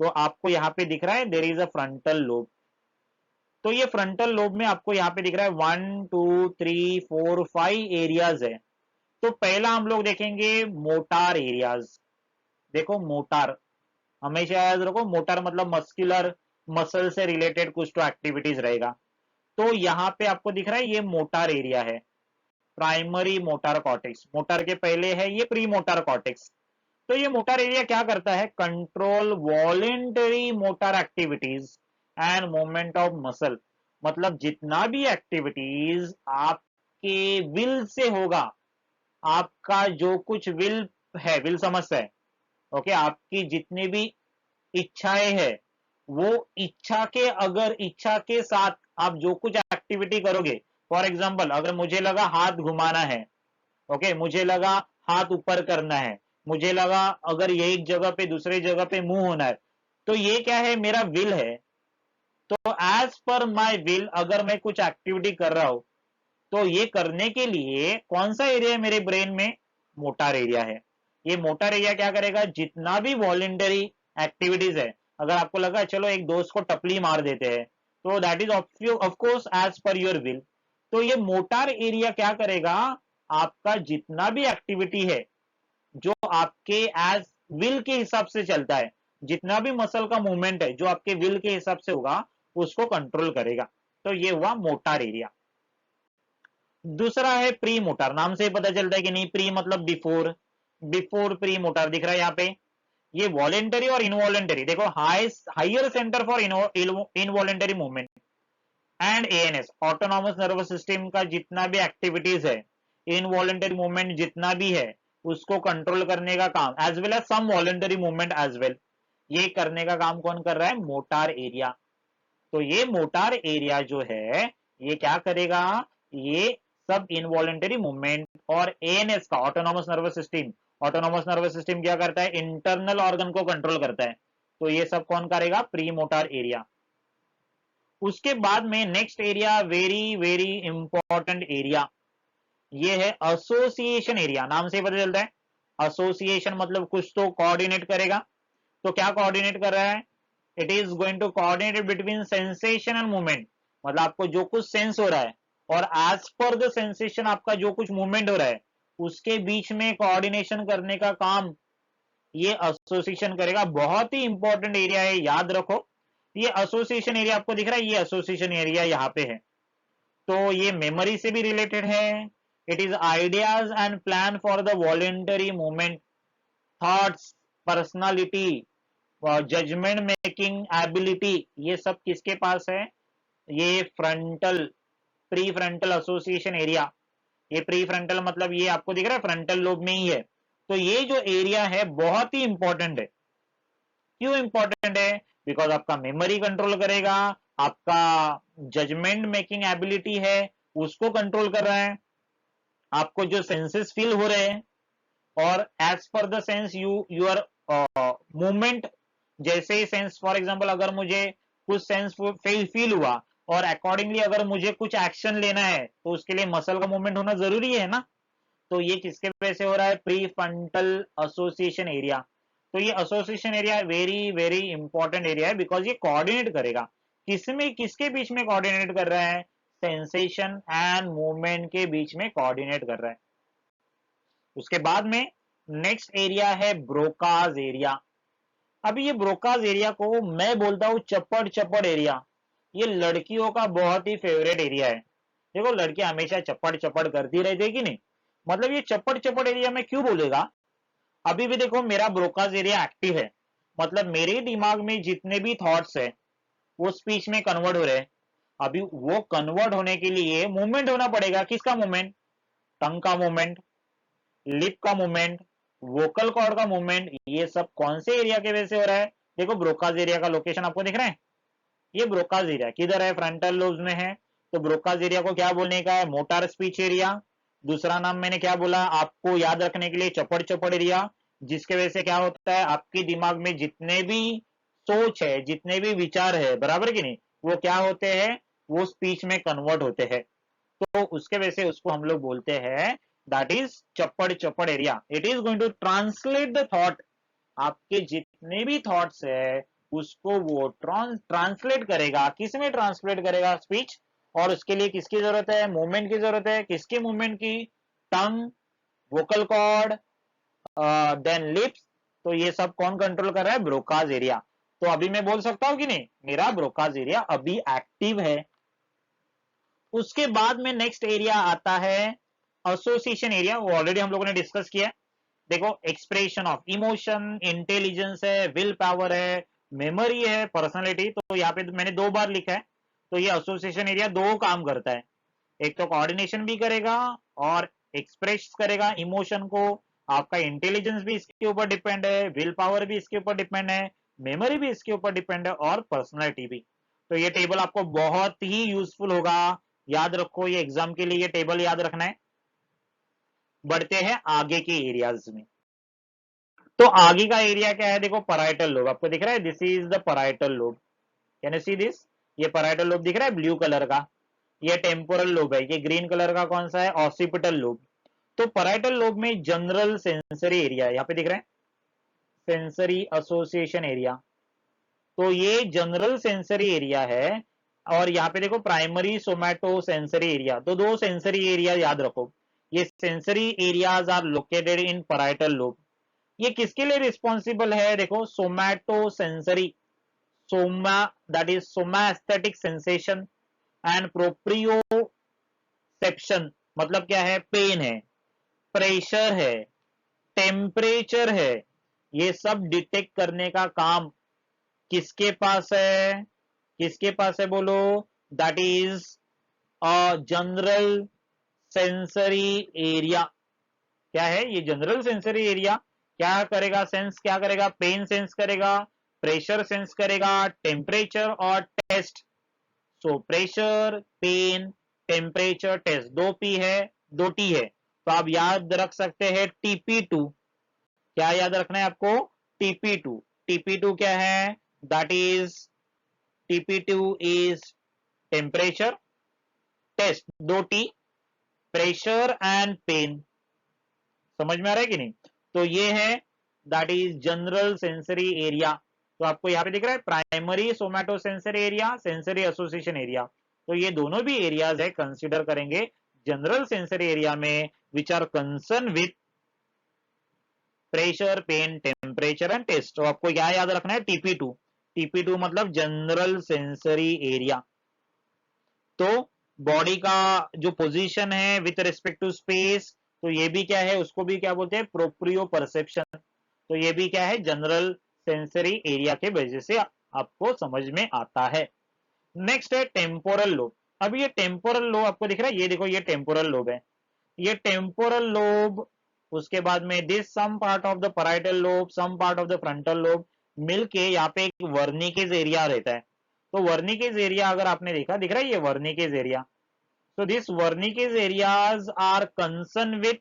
तो आपको यहाँ पे दिख रहा है देर इज अ फ्रंटल लोब। तो ये फ्रंटल लोब में आपको यहाँ पे दिख रहा है 1 2 3 4 5 एरियाज है। तो पहला हम लोग देखेंगे मोटार एरियाज। देखो मोटार, हमेशा याद रखो, मोटार मतलब मस्कुलर, मसल से रिलेटेड कुछ तो एक्टिविटीज रहेगा। तो यहाँ पे आपको दिख रहा है ये मोटार एरिया है, प्राइमरी मोटार कॉर्टेक्स। मोटार के पहले है ये प्री मोटार कॉर्टेक्स। तो ये मोटार एरिया क्या करता है, control voluntary motor activities and movement of muscle. मतलब जितना भी एक्टिविटीज आपके विल से होगा, आपका जो कुछ विल है, विल समझता है, ओके, आपकी जितनी भी इच्छाएं है, वो इच्छा के, अगर इच्छा के साथ आप जो कुछ एक्टिविटी करोगे, फॉर एग्जाम्पल अगर मुझे लगा हाथ घुमाना है, ओके, मुझे लगा हाथ ऊपर करना है, मुझे लगा अगर ये एक जगह पे दूसरी जगह पे मूव होना है, तो ये क्या है, मेरा विल है। तो एज पर माई विल अगर मैं कुछ एक्टिविटी कर रहा हूं, तो ये करने के लिए कौन सा एरिया है मेरे ब्रेन में, मोटार एरिया है। ये मोटार एरिया क्या करेगा, जितना भी वॉलेंटरी एक्टिविटीज है, अगर आपको लगा चलो एक दोस्त को टपली मार देते हैं, तो that is of course as per your will. तो ये मोटार एरिया क्या करेगा, आपका जितना भी एक्टिविटी है जो आपके एज विल के हिसाब से चलता है, जितना भी मसल का मूवमेंट है जो आपके विल के हिसाब से होगा, उसको कंट्रोल करेगा। तो ये हुआ मोटार एरिया। दूसरा है प्री मोटार। नाम से पता चलता है कि नहीं, प्री मतलब बिफोर, बिफोर प्री मोटार दिख रहा है यहाँ पे। ये वॉलेंटरी और इनवॉलेंटरी, देखो higher centre for involuntary movement and ANS, autonomic nervous system का जितना भी एक्टिविटीज है, इनवॉलेंटरी मूवमेंट जितना भी है, उसको कंट्रोल करने का काम, एज वेल एज सम वॉलेंटरी मूवमेंट एज वेल, ये करने का काम कौन कर रहा है, मोटार एरिया। तो ये मोटार एरिया जो है, ये क्या करेगा, ये सब इनवॉलेंटरी मूवमेंट और एएनएस का, autonomous nervous system, autonomous nervous system क्या करता है, इंटरनल ऑर्गन को कंट्रोल करता है। तो ये सब कौन करेगा, प्री मोटार एरिया। उसके बाद में next area, very very important area, ये है एसोसिएशन एरिया। नाम से पता चलता है, एसोसिएशन मतलब कुछ तो कोऑर्डिनेट करेगा। तो क्या कोऑर्डिनेट कर रहा है, it is going to coordinate between sensation and movement. मतलब आपको जो कुछ सेंस हो रहा है और एज पर द सेंसेशन आपका जो कुछ मूवमेंट हो रहा है, उसके बीच में कोऑर्डिनेशन करने का काम ये एसोसिएशन करेगा। बहुत ही इंपॉर्टेंट एरिया है, याद रखो। ये एसोसिएशन एरिया आपको दिख रहा है, ये एसोसिएशन एरिया यहाँ पे है। तो ये मेमोरी से भी रिलेटेड है। It is ideas and plan for the voluntary movement, thoughts, personality, judgement making ability, ये सब किसके पास है, ये frontal, pre frontal association area. ये प्री फ्रंटल मतलब ये आपको दिख रहा है फ्रंटल लोब में ही है। तो ये जो एरिया है बहुत ही इंपॉर्टेंट है। क्यों इंपॉर्टेंट है, बिकॉज आपका मेमोरी कंट्रोल करेगा, आपका जजमेंट मेकिंग एबिलिटी है उसको कंट्रोल कर रहा है, आपको जो सेंसेस फील हो रहे हैं, और as per the sense your movement, जैसे ही सेंस, फॉर एग्जांपल अगर मुझे कुछ सेंस फील हुआ और अकॉर्डिंगली अगर मुझे कुछ एक्शन लेना है, तो उसके लिए मसल का मूवमेंट होना जरूरी है ना। तो ये किसके वजह से हो रहा है, प्री फ्रंटल एसोसिएशन एरिया। तो ये association area very very important area है, बिकॉज ये कोऑर्डिनेट करेगा, किसमें, किसके बीच में कोऑर्डिनेट कर रहा है, सेंसेशन एंड मूवमेंट के बीच में कोऑर्डिनेट कर रहा है। उसके बाद में नेक्स्ट एरिया है ब्रोकाज एरिया। अभी ये ब्रोकाज एरिया को मैं बोलता हूं चपड़ चपड़ एरिया। ये लड़कियों का बहुत ही फेवरेट एरिया है। देखो लड़कियां हमेशा चपड़ चपड़ करती रहती है कि नहीं, मतलब ये चपड़ चपड़ एरिया में क्यों बोलेगा, अभी भी देखो मेरा ब्रोकाज एरिया एक्टिव है, मतलब मेरे दिमाग में जितने भी थॉट्स है वो स्पीच में कन्वर्ट हो रहे हैं। अभी वो कन्वर्ट होने के लिए मूवमेंट होना पड़ेगा, किसका मूवमेंट, टंग का मूवमेंट, लिप का मूवमेंट, वोकल कॉर्ड का मूवमेंट। ये सब कौन से एरिया के वजह से हो रहा है, देखो ब्रोकाज एरिया का लोकेशन आपको दिख रहा है, ये ब्रोकाज एरिया किधर है, फ्रंटल लोब्स में है। तो ब्रोकाज एरिया को क्या बोलने का है, मोटार स्पीच एरिया। दूसरा नाम मैंने क्या बोला आपको याद रखने के लिए, चपड़ चपड़ एरिया, जिसके वजह से क्या होता है, आपके दिमाग में जितने भी सोच है, जितने भी विचार है, बराबर की नहीं, वो क्या होते हैं, वो स्पीच में कन्वर्ट होते हैं। तो उसके वजह से उसको हम लोग बोलते हैं दैट इज चप्पड़ चप्पड़ area. It is going to translate the thought, आपके जितने भी थॉट्स है उसको वो ट्रांसलेट करेगा, किस में ट्रांसलेट करेगा, स्पीच। और उसके लिए किसकी जरूरत है, मूवमेंट की जरूरत है, किसकी मूवमेंट की, टंग, वोकल कॉर्ड, देन लिप्स। तो ये सब कौन कंट्रोल कर रहा है, ब्रोकाज एरिया। तो अभी मैं बोल सकता हूं कि नहीं, मेरा ब्रोकाज एरिया अभी एक्टिव है। उसके बाद में नेक्स्ट एरिया आता है एसोसिएशन एरिया, वो ऑलरेडी हम लोगों ने डिस्कस किया है। देखो, एक्सप्रेशन ऑफ इमोशन, इंटेलिजेंस है, विल पावर है, मेमोरी है, पर्सनालिटी। तो यहाँ पे मैंने 2 बार लिखा है। तो ये एसोसिएशन एरिया 2 काम करता है, एक तो कोऑर्डिनेशन भी करेगा और एक्सप्रेस करेगा इमोशन को। आपका इंटेलिजेंस भी इसके ऊपर डिपेंड है, विल पावर भी इसके ऊपर डिपेंड है, मेमोरी भी इसके ऊपर डिपेंड है और पर्सनालिटी भी। तो ये टेबल आपको बहुत ही यूजफुल होगा, याद रखो, ये एग्जाम के लिए ये टेबल याद रखना है। बढ़ते हैं आगे के एरियाज में। तो आगे का एरिया क्या है, देखो, पैराइटल लोब आपको दिख रहा है, this is the parietal lobe. Can you see this? ये पैराइटल लोब दिख रहा है ब्लू कलर का, ये टेम्पोरल लोब है, ये ग्रीन कलर का कौन सा है, ऑसिपिटल लोब। तो पैराइटल लोब में जनरल सेंसरी एरिया है, यहाँ पे दिख रहा है सेंसरी एसोसिएशन एरिया। तो ये जनरल सेंसरी एरिया है। और यहाँ पे देखो प्राइमरी सोमैटो सेंसरी एरिया। तो 2 सेंसरी एरिया याद रखो, ये sensory areas are located in parietal lobe. ये किसके लिए रिस्पॉन्सिबल है, देखो, somato sensory, soma, that is soma aesthetic sensation and proprioception, मतलब क्या है, पेन है, प्रेशर है, टेम्परेचर है, ये सब डिटेक्ट करने का काम किसके पास है, किसके पास है बोलो, that is a general sensory area. क्या है ये जनरल सेंसरी एरिया? क्या करेगा, सेंस क्या करेगा, पेन सेंस करेगा, प्रेशर सेंस करेगा, टेम्परेचर और taste. So pressure, pain, temperature, taste, 2 P है, 2 टी है। तो आप याद रख सकते हैं TP2। क्या याद रखना है आपको, TP2। TP2 क्या है, दैट इज TP2 इज temperature, taste 2 T, pressure and pain. समझ में आ रहा है कि नहीं? तो ये है that is general sensory area. तो आपको यहाँ पे दिख रहा है primary सोमैटो sensory area, sensory association area. तो ये दोनों भी एरियाज है, कंसीडर करेंगे जनरल सेंसरी एरिया में, which are concern with pressure, pain, temperature and taste. तो आपको क्या याद रखना है, TP2। TP2 मतलब जनरल सेंसरी एरिया। तो बॉडी का जो पोजीशन है विथ रिस्पेक्ट टू स्पेस, तो ये भी क्या है, उसको भी क्या बोलते हैं, प्रोप्रियो परसेप्शन। तो ये भी क्या है, जनरल सेंसरी एरिया के वजह से आपको समझ में आता है। नेक्स्ट है टेम्पोरल लोब। अब ये टेम्पोरल लोब आपको दिख रहा है, ये देखो, ये टेम्पोरल लोब है, ये टेम्पोरल लोब। उसके बाद में this some part of the parietal lobe, some part of the frontal lobe मिलके यहाँ पे एक वर्निकेज एरिया रहता है। तो वर्निकेज एरिया अगर आपने देखा, दिख रहा है ये Wernicke's area. So these vernices areas are concerned with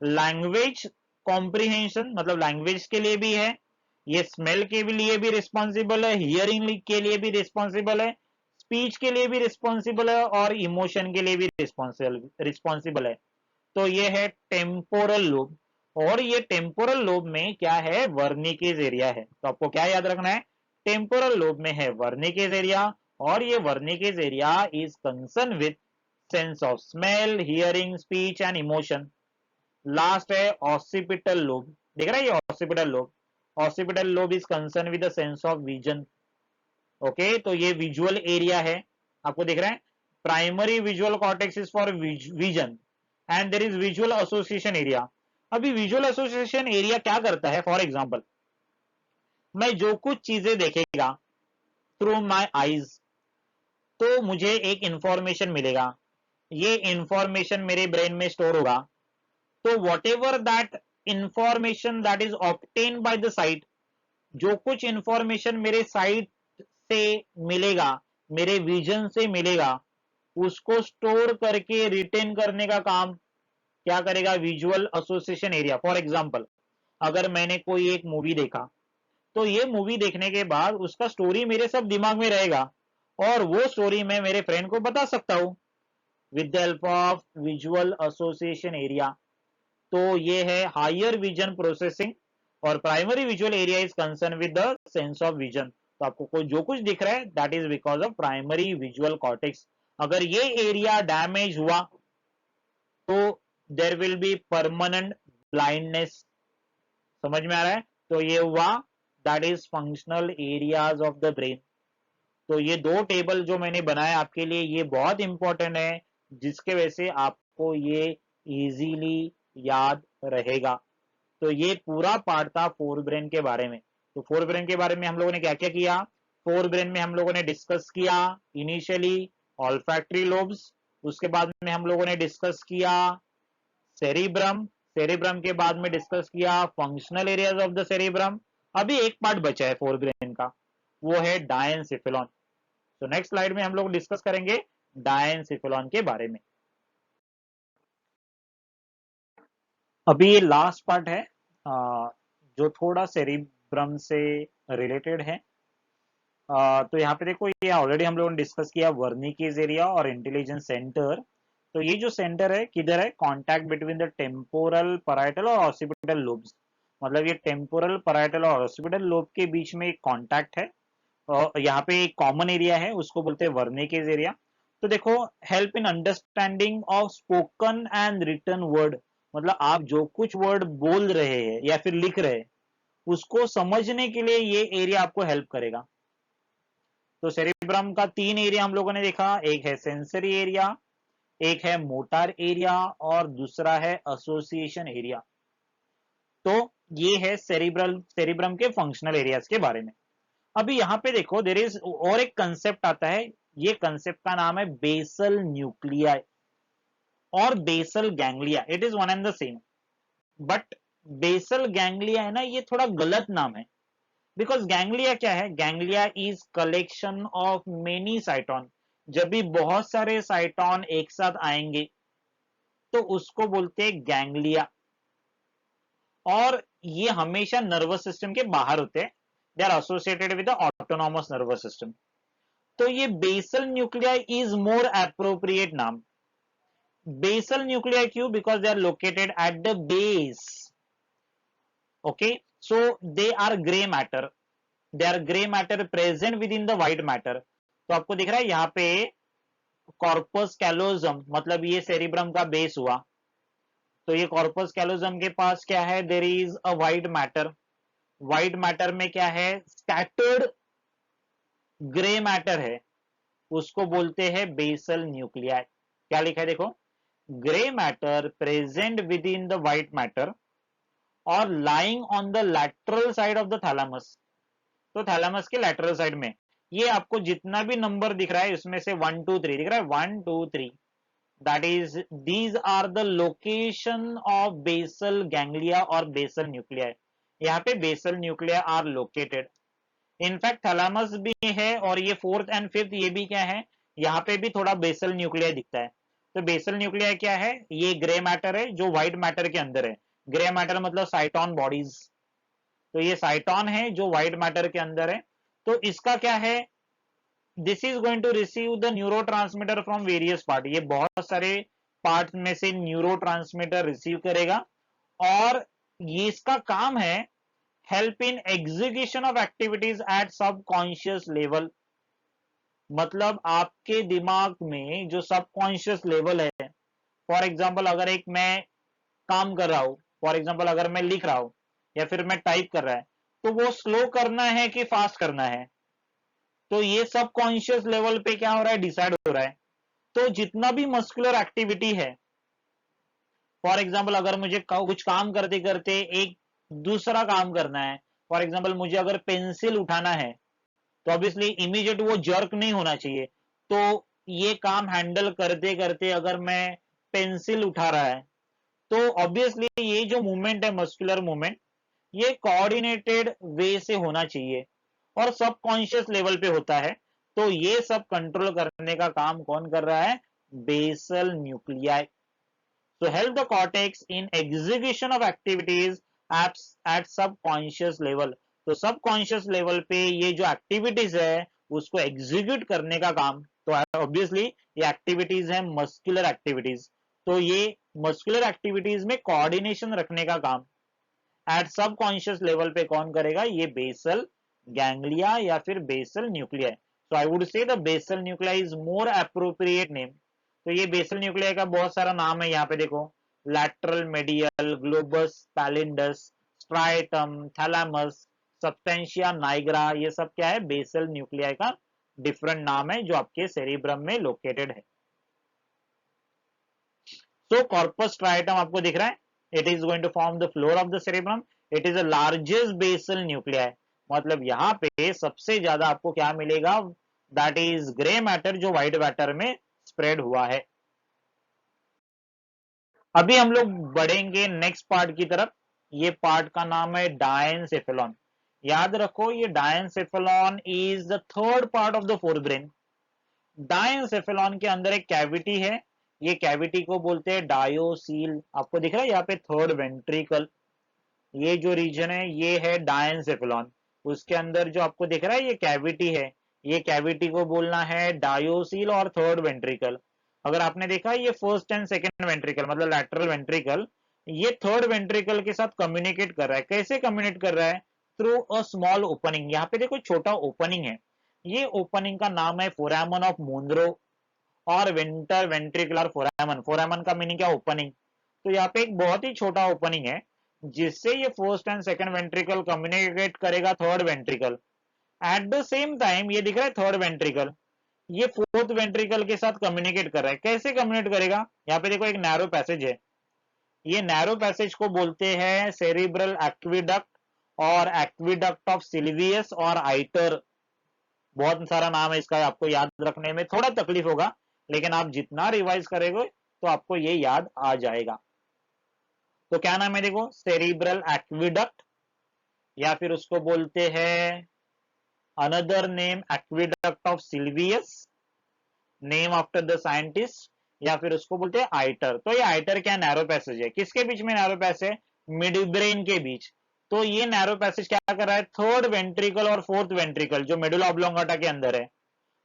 language comprehension, मतलब लैंग्वेज के लिए भी है, ये स्मेल के लिए भी रिस्पॉन्सिबल है, हियरिंग के लिए भी रिस्पॉन्सिबल है, स्पीच के लिए भी रिस्पॉन्सिबल है और इमोशन के लिए भी रिस्पॉन्सिबल है। तो ये है टेम्पोरल लोब। और ये टेम्पोरल लोब में क्या है, वर्निकेज एरिया है। तो आपको क्या याद रखना है, टेम्पोरल लोब में है वर्निकेज एरिया, और ये Wernicke's area is concern with sense of smell, hearing, speech and emotion. Last है ऑसिपिटल लोब, देख रहा है ये occipital lobe. Occipital lobe is concern with the sense of vision. Okay, तो ये विजुअल एरिया है, आपको दिख रहा है primary visual cortex is for vision and there is visual association area. अभी विजुअल एसोसिएशन एरिया क्या करता है, फॉर एग्जांपल, मैं जो कुछ चीजें देखेगा थ्रू माय आईज, तो मुझे एक इंफॉर्मेशन मिलेगा, ये इंफॉर्मेशन मेरे ब्रेन में स्टोर होगा। तो what ever that information that is obtain by the site, जो कुछ इंफॉर्मेशन मेरे साइट से मिलेगा, मेरे विजन से मिलेगा, उसको स्टोर करके रिटेन करने का काम क्या करेगा, visual association area. For example, अगर मैंने कोई एक मूवी देखा, तो ये मूवी देखने के बाद उसका स्टोरी मेरे सब दिमाग में रहेगा, और वो स्टोरी मैं मेरे फ्रेंड को बता सकता हूं with the help of visual association area. तो ये है हायर विजन प्रोसेसिंग, और primary visual area is concern with the sense of vision. तो आपको कोई जो कुछ दिख रहा है that is because of primary visual cortex. अगर ये एरिया डैमेज हुआ तो देर विल बी परमानेंट ब्लाइंडनेस। समझ में आ रहा है? तो ये हुआ that is functional areas of the brain. तो ये दो टेबल जो मैंने बनाए आपके लिए ये बहुत इंपॉर्टेंट है, जिसके वजह से आपको ये इजीली याद रहेगा। तो ये पूरा पार्ट था फोर ब्रेन के बारे में। तो फोर ब्रेन के बारे में हम लोगों ने क्या क्या किया? फोर ब्रेन में हम लोगों ने डिस्कस किया इनिशियली ऑल्फैक्टरी लोब्स, उसके बाद में हम लोगों ने डिस्कस किया सेरिब्रम, सेरिब्रम के बाद में डिस्कस किया functional areas of the cerebrum. अभी एक पार्ट बचा है फोर ब्रेन का, वो है डायनसिफिलॉन। तो नेक्स्ट स्लाइड में हम लोग डिस्कस करेंगे डायनसिफिलॉन के बारे में। अभी ये लास्ट पार्ट है जो थोड़ा सेरिब्रम से रिलेटेड है। तो यहाँ पे देखो ये ऑलरेडी हम लोगों ने डिस्कस किया वर्निकीज एरिया और इंटेलिजेंस सेंटर। तो ये जो सेंटर है किधर है? Contact between the temporal parietal और ऑसिपिटल लोब्स। मतलब ये टेम्पोरल पैराइटल और ऑसिपिटल लोब के बीच में एक कांटेक्ट है और यहाँ पे एक कॉमन एरिया है, उसको बोलते हैं वर्निकीज एरिया। तो देखो help in understanding of spoken and written word, मतलब आप जो कुछ वर्ड बोल रहे हैं या फिर लिख रहे हैं उसको समझने के लिए ये एरिया आपको हेल्प करेगा। तो सेरिब्रम का तीन एरिया हम लोगों ने देखा, एक है सेंसरी एरिया, एक है मोटार एरिया और दूसरा है एसोसिएशन एरिया। तो ये है सेरिब्रम के फंक्शनल एरियाज के बारे में। अभी यहाँ पे देखो देर इज और एक कंसेप्ट आता है, ये कंसेप्ट का नाम है बेसल न्यूक्लियाई और basal ganglia. It is one and the same, but basal ganglia है ना, ये थोड़ा गलत नाम है। बिकॉज गैंग्लिया क्या है? Ganglia is collection of many cyton. जब भी बहुत सारे साइटॉन एक साथ आएंगे तो उसको बोलते हैं गैंग्लिया, और ये हमेशा नर्वस सिस्टम के बाहर होते हैं। They are associated with the autonomous nervous system. तो ये basal nuclei is more appropriate नाम। बेसल न्यूक्लियाई क्यों? Because they are located at the base. Okay, so they are grey matter, they are grey matter present within the white matter. तो आपको दिख रहा है यहाँ पे कॉर्पस कैलोजम, मतलब ये सेरिब्रम का बेस हुआ। तो ये कॉर्पस कैलोजम के पास क्या है? There is a white matter. White matter में क्या है? स्कैटर्ड ग्रे मैटर है, उसको बोलते हैं बेसल न्यूक्लियाई। क्या लिखा है देखो, grey matter present within the white matter और lying on the lateral side of the thalamus. तो थैलामस के लैटरल साइड में ये आपको जितना भी नंबर दिख रहा है उसमें से 1 2 3 दिख रहा है, 1 2 3, that is these are the location of basal ganglia और बेसल न्यूक्लिया। यहाँ पे basal nuclei are located. In fact thalamus भी है और ये फोर्थ एंड फिफ्थ ये भी क्या है, यहाँ पे भी थोड़ा बेसल न्यूक्लिया दिखता है। तो बेसल न्यूक्लिया क्या है? ये ग्रे मैटर है जो व्हाइट मैटर के अंदर है। ग्रे मैटर मतलब साइटॉन बॉडीज। तो ये साइटॉन है जो व्हाइट मैटर के अंदर है। तो इसका क्या है? This is going to receive the neurotransmitter from various part. ये बहुत सारे पार्ट में से न्यूरो ट्रांसमीटर रिसीव करेगा और ये इसका काम है help in execution of activities eight subconscious level. मतलब आपके दिमाग में जो सबकॉन्शियस लेवल है, फॉर एग्जाम्पल अगर एक मैं काम कर रहा हूं, फॉर एग्जाम्पल अगर मैं लिख रहा हूं या फिर मैं टाइप कर रहा है, तो वो स्लो करना है कि फास्ट करना है, तो ये सब कॉन्शियस लेवल पे क्या हो रहा है? डिसाइड हो रहा है। तो जितना भी मस्कुलर एक्टिविटी है, फॉर एग्जाम्पल अगर मुझे कुछ काम करते करते एक दूसरा काम करना है, फॉर एग्जाम्पल मुझे अगर पेंसिल उठाना है, तो ऑब्वियसली इमीडिएट वो जर्क नहीं होना चाहिए। तो ये काम हैंडल करते करते अगर मैं पेंसिल उठा रहा है, तो ऑब्वियसली ये जो मूवमेंट है मस्कुलर मूवमेंट, ये कोऑर्डिनेटेड वे से होना चाहिए और सबकॉन्शियस लेवल पे होता है। तो ये सब कंट्रोल करने का काम कौन कर रहा है? Basal nuclei. So help the cortex in execution of activities at subconscious level। तो सबकॉन्शियस लेवल पे ये जो एक्टिविटीज है उसको एग्जीक्यूट करने का काम, तो ऑब्वियसली ये एक्टिविटीज है मस्कुलर एक्टिविटीज। तो ये मस्कुलर एक्टिविटीज में कोऑर्डिनेशन रखने का काम एट सबकॉन्शियस लेवल पे कौन करेगा? ये बेसल गैंग्लिया या फिर basal nuclei. So I would say the basal nuclei is more appropriate name. तो ये बेसल न्यूक्लिया का बहुत सारा नाम है, यहाँ पे देखो lateral medial, globus pallidus, striatum, thalamus, substantia nigra, ये सब क्या है? बेसल न्यूक्लिया का डिफरेंट नाम है जो आपके सेरिब्रम में लोकेटेड है। So corpus striatum आपको दिख रहा है, it is going to form the floor of the cerebrum. It is the largest basal nuclei. मतलब यहाँ पे सबसे ज्यादा आपको क्या मिलेगा, that is ग्रे मैटर जो व्हाइट मैटर में स्प्रेड हुआ है। अभी हम लोग बढ़ेंगे नेक्स्ट पार्ट की तरफ। ये पार्ट का नाम है डायनसेफेलॉन। याद रखो ये diencephalon is the third part of the fore brain. Diencephalon के अंदर एक कैविटी है, ये कैविटी को बोलते हैं डायोसील। आपको दिख रहा है यहाँ पे थर्ड वेंट्रिकल, ये जो रीजन है ये है डायनसेफेलॉन। उसके अंदर जो आपको दिख रहा है ये कैविटी है, ये कैविटी को बोलना है डायोसील और थर्ड वेंट्रिकल। अगर आपने देखा ये फर्स्ट एंड सेकेंड वेंट्रिकल मतलब लैटरल वेंट्रिकल, ये थर्ड वेंट्रिकल के साथ कम्युनिकेट कर रहा है। कैसे कम्युनिकेट कर रहा है? Through a small opening. यहाँ पे देखो छोटा ओपनिंग है, ये ओपनिंग का नाम है फोरामन ऑफ मुंद्रो और विंटर वेंट्रिकुलर फोरामन। फोरामन का मीनिंग क्या? ओपनिंग। तो यहाँ पे एक बहुत ही छोटा ओपनिंग है जिससे ये first and second ventricle communicate करेगा third ventricle. At the same time ये दिख रहा है थर्ड वेंट्रिकल, ये फोर्थ वेंट्रिकल के साथ कम्युनिकेट कर रहा है। कैसे कम्युनिकेट करेगा? यहाँ पे देखो एक नैरो पैसेज है, ये नैरो पैसेज को बोलते हैं सेरिब्रल एक्विडक्ट और एक्विडक्ट ऑफ सिल्वियस और आइटर। बहुत सारा नाम है इसका, आपको याद रखने में थोड़ा तकलीफ होगा, लेकिन आप जितना रिवाइज करेंगे तो आपको ये याद आ जाएगा। तो क्या नाम है देखो, सेरिब्रल एक्विडक्ट, या फिर उसको बोलते हैं another name aqueduct of Silvius, name after the scientist, या फिर उसको बोलते हैं आइटर। तो ये आइटर क्या नैरो पैसेज है, किसके बीच में नैरो पैसेज है? मिड ब्रेन के बीच। तो ये नैरो पैसेज क्या कर रहा है? थर्ड वेंट्रिकल और फोर्थ वेंट्रिकल जो मेडुला ऑब्लोंगाटा के अंदर है,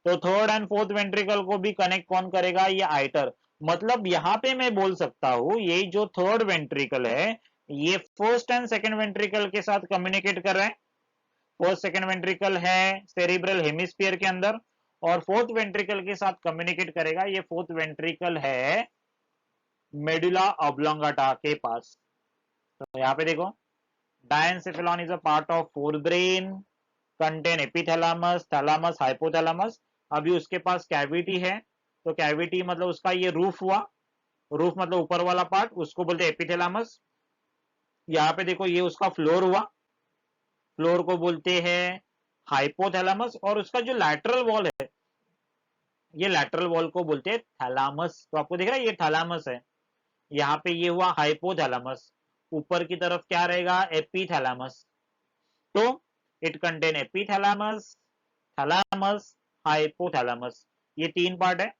तो थर्ड एंड फोर्थ वेंट्रिकल को भी कनेक्ट कौन करेगा? ये आइटर। मतलब यहां पे मैं बोल सकता हूं ये जो थर्ड वेंट्रिकल है ये फर्स्ट एंड सेकंड वेंट्रिकल के साथ कम्युनिकेट कर रहा है। फर्स्ट सेकंड वेंट्रिकल है सेरिब्रल हेमिस्फीयर के अंदर और फोर्थ वेंट्रिकल के साथ कम्युनिकेट करेगा, ये फोर्थ वेंट्रिकल है मेडुला ऑब्लोंगाटा के पास। तो यहाँ पे देखो diencephalon is a part of fore brain, contain epithalamus, thalamus, hypothalamus. अभी उसके पास कैविटी है, तो कैविटी मतलब उसका ये रूफ हुआ, रूफ मतलब ऊपर वाला पार्ट, उसको बोलते हैं एपिथैलेमस। यहाँ पे देखो ये उसका फ्लोर हुआ, फ्लोर को बोलते हैं हाइपोथैलेमस। और उसका जो लैटरल वॉल है, ये लैटरल वॉल को बोलते हैं थैलामस। तो आपको दिख रहा है ये थैलामस है, यहाँ पे ये हुआ हाइपोथैलेमस। ऊपर की तरफ क्या रहेगा? एपिथैलेमस। तो it contain epithalamus, thalamus, hypothalamus, ये तीन पार्ट है।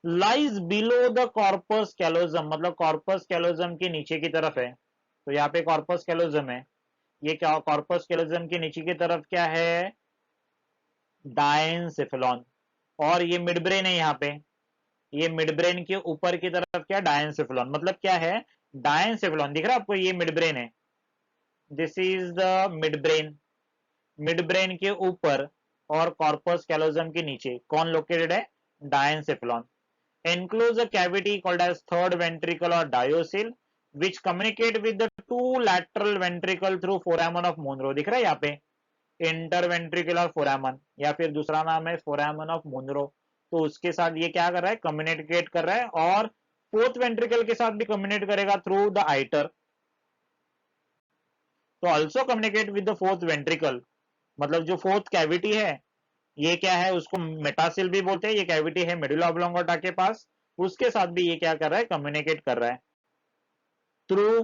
Lies below the corpus callosum, मतलब कॉर्पस कैलोजम के नीचे की तरफ है। तो यहाँ पे कॉर्पस कैलोजम है, ये क्या? कॉर्पस कैलोजम के नीचे की तरफ क्या है? डायनसेफेलॉन। और ये मिड ब्रेन है यहाँ पे, ये मिड ब्रेन के ऊपर की तरफ क्या? डायनसेफेलॉन। मतलब क्या है? डायनसेफेलॉन दिख रहा है आपको, ये मिड ब्रेन है, this is the mid brain. Mid brain के ऊपर और कॉर्पस कैलोजम के नीचे कौन लोकेटेड है? Diencephalon. enclose a cavity called as third ventricle or diocele which communicate with the two lateral ventricle through foramen of Monro। दिख रहा है यहाँ पे इंटरवेंट्रिकुलर फोरामन, या फिर दूसरा नाम है फोरामन ऑफ मुनरो। तो उसके साथ ये क्या कर रहा है? कम्युनिकेट कर रहा है, और फोर्थ वेंट्रिकल के साथ भी कम्युनिकेट करेगा थ्रू द आइटर। तो also communicate with the fourth ventricle. मतलब जो फोर्थ कैविटी है ये क्या है? उसको मेटासिल भी बोलते हैं, ये कैविटी है मेडुला ऑब्लोंगाटा के पास, उसके साथ भी ये क्या कर रहा है? कम्युनिकेट कर रहा है through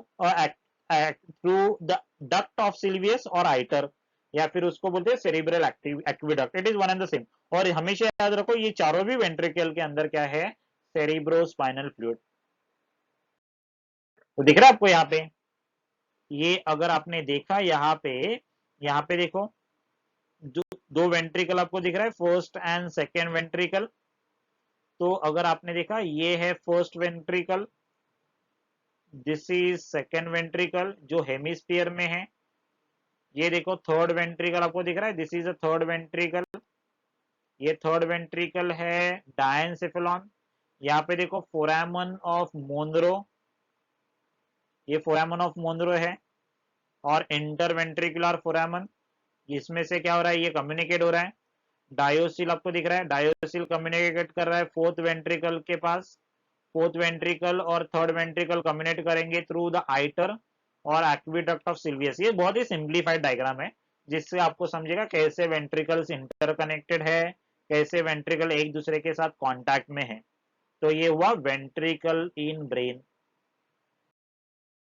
through the duct of Silvius और आइटर, या फिर उसको बोलते हैं cerebral aqueduct. It is one and the same. और हमेशा याद रखो ये चारों भी वेंट्रिकल के अंदर क्या है? Cerebrospinal fluid. तो दिख रहा है आपको यहाँ पे, ये अगर आपने देखा यहाँ पे देखो दो वेंट्रिकल आपको दिख रहा है, फर्स्ट एंड सेकेंड वेंट्रिकल। तो अगर आपने देखा ये है first ventricle, this is second ventricle जो हेमिस्फीयर में है। ये देखो थर्ड वेंट्रिकल आपको दिख रहा है, this is a third ventricle, ये थर्ड वेंट्रिकल है डायनसेफेलॉन। यहाँ पे देखो फोरामन ऑफ मोनरो, ये फोरामन ऑफ मोनरो है, और इंटरवेंट्रिकुलर फोरामन, इसमें से क्या हो रहा है? ये कम्युनिकेट हो रहा है। डायोसिल आपको दिख रहा है, डायोसिल कम्युनिकेट कर रहा है फोर्थ वेंट्रिकल के पास, फोर्थ वेंट्रिकल और थर्ड वेंट्रिकल कम्युनिकेट करेंगे थ्रू द आइटर और एक्विडक्ट ऑफ सिल्वियस। ये बहुत ही सिंप्लीफाइड डायग्राम है जिससे आपको समझेगा कैसे वेंट्रिकल्स इंटरकनेक्टेड है, कैसे वेंट्रिकल एक दूसरे के साथ कांटेक्ट में है। तो ये हुआ वेंट्रिकल इन ब्रेन।